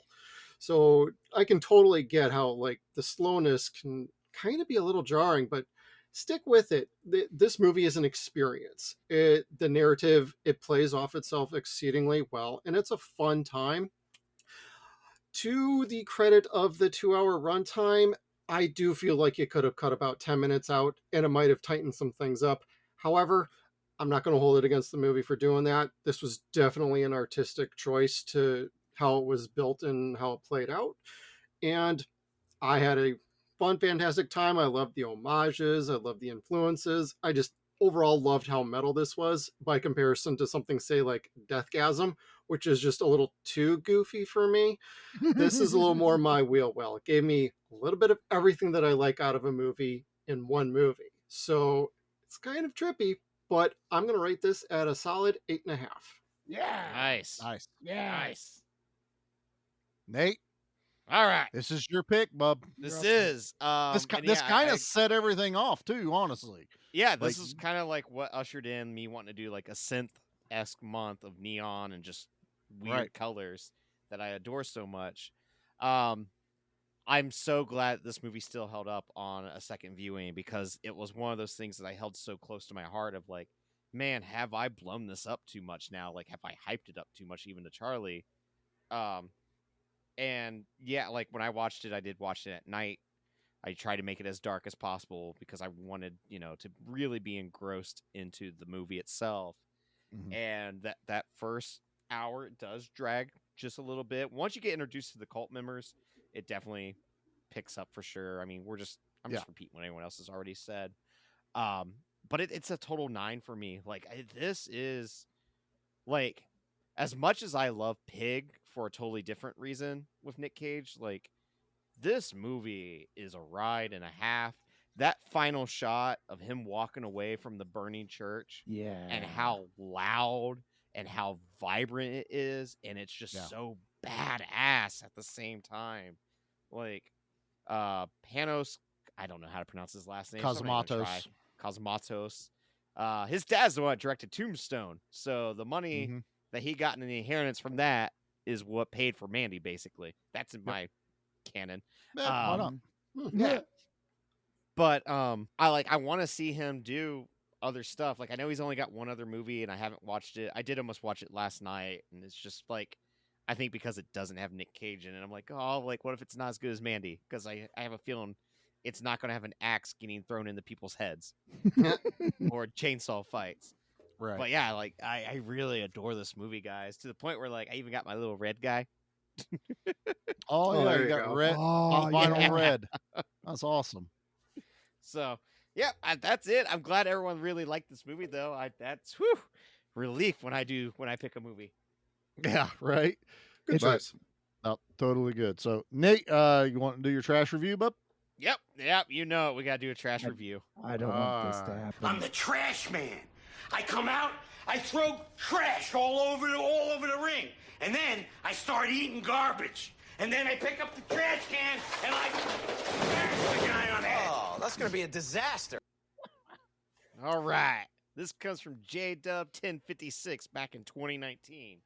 So I can totally get how, like, the slowness can kind of be a little jarring, but stick with it. This movie is an experience. The narrative, it plays off itself exceedingly well, and it's a fun time. To the credit of the 2-hour runtime, I do feel like you could have cut about 10 minutes out, and it might have tightened some things up. However, I'm not going to hold it against the movie for doing that. This was definitely an artistic choice to how it was built and how it played out. And I had a fun, fantastic time. I loved the homages. I loved the influences. I just overall loved how metal this was by comparison to something, say, like Deathgasm, which is just a little too goofy for me. This is a little more my wheelhouse. It gave me a little bit of everything that I like out of a movie in one movie. So it's kind of trippy, but I'm going to rate this at a solid 8.5. Yeah. Nice. Nice. Yeah. Nice. Nate? All right. This is your pick, bub. This is. This and this yeah, kind I- of set everything off too, honestly. Yeah, this Like- is kind of like what ushered in me wanting to do like a synth-esque month of neon and just weird Right. colors that I adore so much. I'm so glad this movie still held up on a second viewing because it was one of those things that I held so close to my heart of like, man, have I blown this up too much now? Like, have I hyped it up too much even to Charlie? And yeah, like when I watched it, I did watch it at night. I tried to make it as dark as possible because I wanted, to really be engrossed into the movie itself. Mhm. And that first hour does drag just a little bit. Once you get introduced to the cult members, it definitely picks up for sure. I mean, I'm just repeating what anyone else has already said. But it's a total 9 for me. Like this is like, as much as I love Pig for a totally different reason with Nic Cage, like this movie is a ride and a half. That final shot of him walking away from the burning church, Yeah. and how loud and how vibrant it is, and it's just so badass at the same time. Like Panos, I don't know how to pronounce his last name. so I'm not even gonna try. Cosmatos. His dad's the one that directed Tombstone, so the money that he got in the inheritance from that is what paid for Mandy. Basically, that's in my canon. Yeah, why not? Yeah. But I want to see him do other stuff. Like I know he's only got one other movie and I haven't watched it. I did almost watch it last night and it's just like I think because it doesn't have Nic Cage in it, I'm like, oh, like what if it's not as good as Mandy? Because I have a feeling it's not going to have an axe getting thrown into people's heads or chainsaw fights. Right. But yeah, like I really adore this movie, guys, to the point where like I even got my little red guy. Oh, yeah, there you you got go. red, Oh, vinyl yeah. red. That's awesome. So yeah, that's it. I'm glad everyone really liked this movie, though. That's relief when I pick a movie. Yeah, right. Good But- choice. No, totally good. So, Nate, you want to do your trash review, bub? Yep. You know it. We gotta do a trash review. I don't want this to happen. I'm the trash man. I come out, I throw trash all over the ring, and then I start eating garbage. And then I pick up the trash can and I smash the guy on the head. Oh, that's gonna be a disaster. All right. This comes from JDub1056 back in 2019,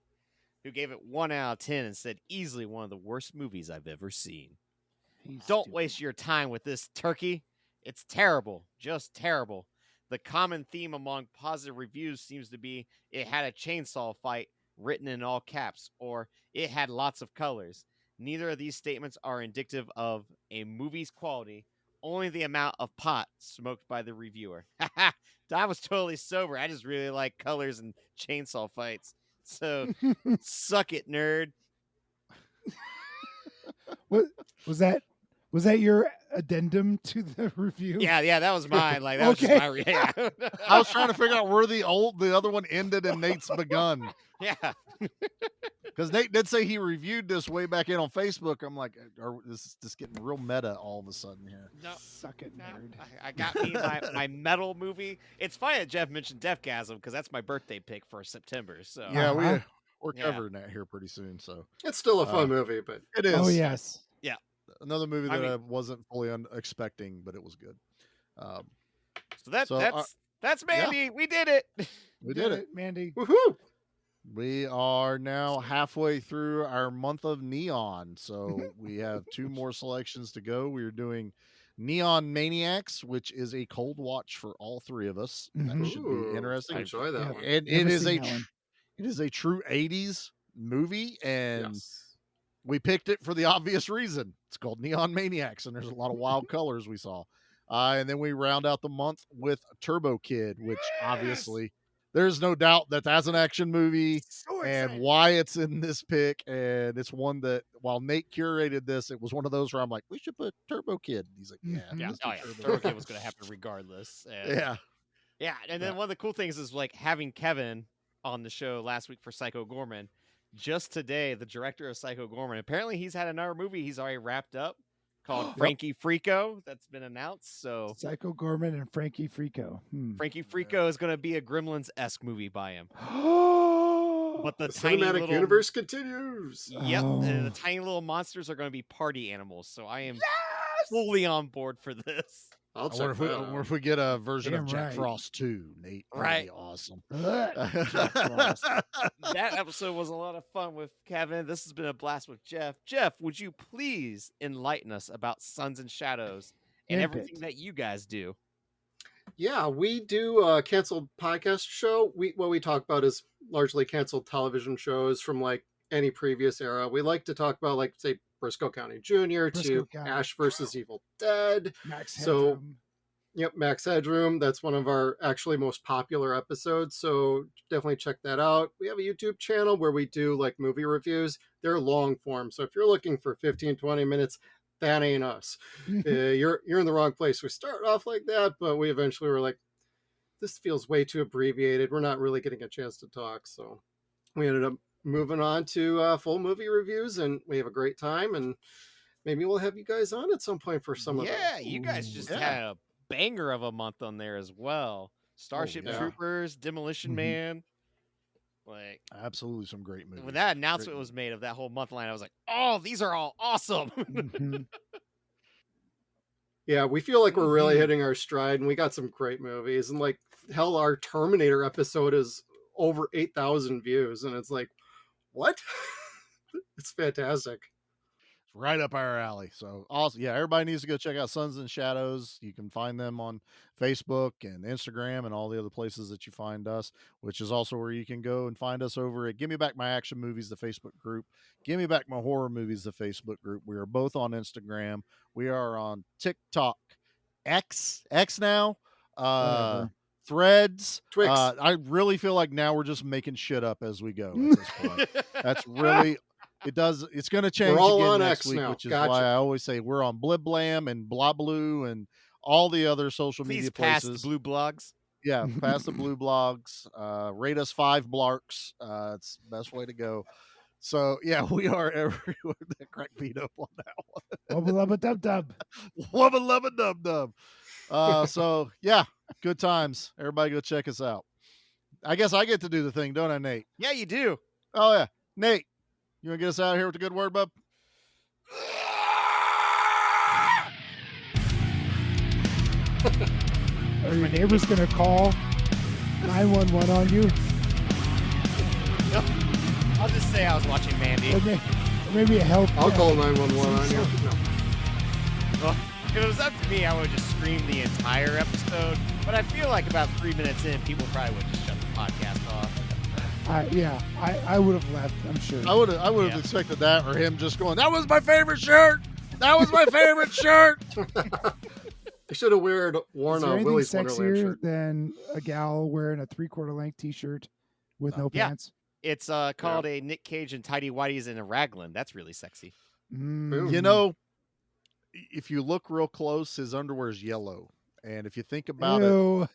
who gave it 1 out of 10 and said easily one of the worst movies I've ever seen. Don't waste your time with this turkey. It's terrible. Just terrible. The common theme among positive reviews seems to be it had a chainsaw fight written in all caps, or it had lots of colors. Neither of these statements are indicative of a movie's quality, only the amount of pot smoked by the reviewer. I was totally sober. I just really like colors and chainsaw fights. So, suck it, nerd. What was that? Was that your addendum to the review? Yeah, that was mine. Like that was just my yeah. I was trying to figure out where the other one ended and Nate's begun. Yeah. Because Nate did say he reviewed this way back in on Facebook. I'm like, this is just getting real meta all of a sudden here. No, suck it, nerd. I got me my metal movie. It's funny that Jeff mentioned Deathgasm because that's my birthday pick for September. So Yeah, we're Yeah. covering that here pretty soon. So It's still a fun movie, but it is. Oh yes. Yeah. Another movie I that I mean- wasn't fully expecting, but it was good. So that's Mandy. yeah. We did it. We did it. Mandy. woohoo! We are now halfway through our month of neon. So we have 2 more selections to go. We are doing Neon Maniacs, which is a cold watch for all 3 of us. That should Ooh, be interesting. I enjoy that one. And Never it is seen that one. it is a true 80s movie, and Yes. we picked it for the obvious reason. It's called Neon Maniacs, and there's a lot of wild colors we saw. And then we round out the month with Turbo Kid, which obviously there's no doubt that that's an action movie and why it's in this pick. And it's one that while Nate curated this, it was one of those where I'm like, we should put Turbo Kid. He's like, yeah. Yeah. let's do Oh yeah. Turbo Turbo Kid was gonna happen regardless. And, Yeah. Yeah. And then one of the cool things is like having Kevin on the show last week for Psycho Gorman. Just today, the director of Psycho Gorman, apparently he's had another movie he's already wrapped up called Frankie Frico that's been announced. So Psycho Gorman and Frankie Frico. Frankie Frico is going to be a Gremlins-esque movie by him. But the The tiny cinematic little universe continues. Yep, the Oh. tiny little monsters are going to be party animals. So I am fully on board for this. I'll I wonder check that I wonder out. if we get a version Damn of Jack right. Frost too, Nate. That'd Right. be awesome. Jack Frost. That episode was a lot of fun with Kevin. This has been a blast with Jeff. Jeff, would you please enlighten us about Sons and Shadows and Imp everything it. that you guys do? Yeah, we do a canceled podcast show. What we talk about is largely canceled television shows from like any previous era. We like to talk about like say Briscoe County Jr. Briscoe to County. Ash versus Evil Dead. Max So Headroom. yep, Max Headroom. That's one of our actually most popular episodes. So definitely check that out. We have a YouTube channel where we do like movie reviews. They're long form. So if you're looking for 15, 20 minutes, that ain't us. You're in the wrong place. We start off like that, but we eventually were like, this feels way too abbreviated. We're not really getting a chance to talk. So we ended up moving on to full movie reviews, and we have a great time. And maybe we'll have you guys on at some point for some of those. Yeah, you guys just had a banger of a month on there as well. Starship yeah. Troopers, Demolition Man. Like, Absolutely some great movies. when that announcement was made of that whole month line, I was like, oh, these are all awesome. Mhm. Yeah, we feel like we're really hitting our stride, and we got some great movies. And like, hell, our Terminator episode is over 8,000 views, and it's like, what? It's fantastic. It's right up our alley. So awesome. Yeah, everybody needs to go check out Sons and Shadows. You can find them on Facebook and Instagram and all the other places that you find us, which is also where you can go and find us over at Give Me Back My Action Movies, the Facebook group. Give Me Back My Horror Movies, the Facebook group. We are both on Instagram. We are on TikTok, X now, Whatever. Threads. Twix. I really feel like now we're just making shit up as we go at this point. That's really... It's going to change all again on next X week, now. which is Gotcha. why I always say we're on Bliblam and Blablu and all the other social Please media pass places. the blue blogs. Yeah, pass the blue blogs. Rate us 5 blarks. It's the best way to go. So yeah, we are everywhere. That crack beat up on that one. Wubba lubba dub dub. Wubba lubba dub dub. So yeah, good times. Everybody go check us out. I guess I get to do the thing, don't I, Nate? Yeah, you do. Oh yeah, Nate. You want to get us out of here with a good word, bub? Are your neighbors going to call 911 on you? No, I'll just say I was watching Mandy. Or maybe a help. I'll call 911 on you. Some- No. Well, if it was up to me, I would just scream the entire episode. But I feel like about 3 minutes in, people probably would just shut the podcast off. I would have left, I'm sure. I would have expected that, or him just going, "That was my favorite shirt. That was my favorite shirt." I should have worn Is there a anything Willy's Wonderland sexier shirt. than a gal wearing a 3/4 length t-shirt with no Yeah. pants? It's called a Nic Cage and Tidy Whities in a raglan. That's really sexy. Mm. You know, if you look real close, his underwear is yellow, and if you think about it, Ew.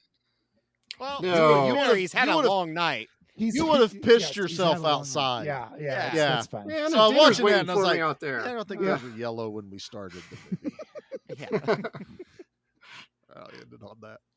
Well, No. you know, he's had you a would've- long night. you would have pissed yes, he's yourself had a long outside. night. Yeah, Yeah. that's fine. Man, So the I was dinner's watching that, waiting and I was for like, me out there. I don't think those were yellow when we started the movie. Yeah. I ended on that.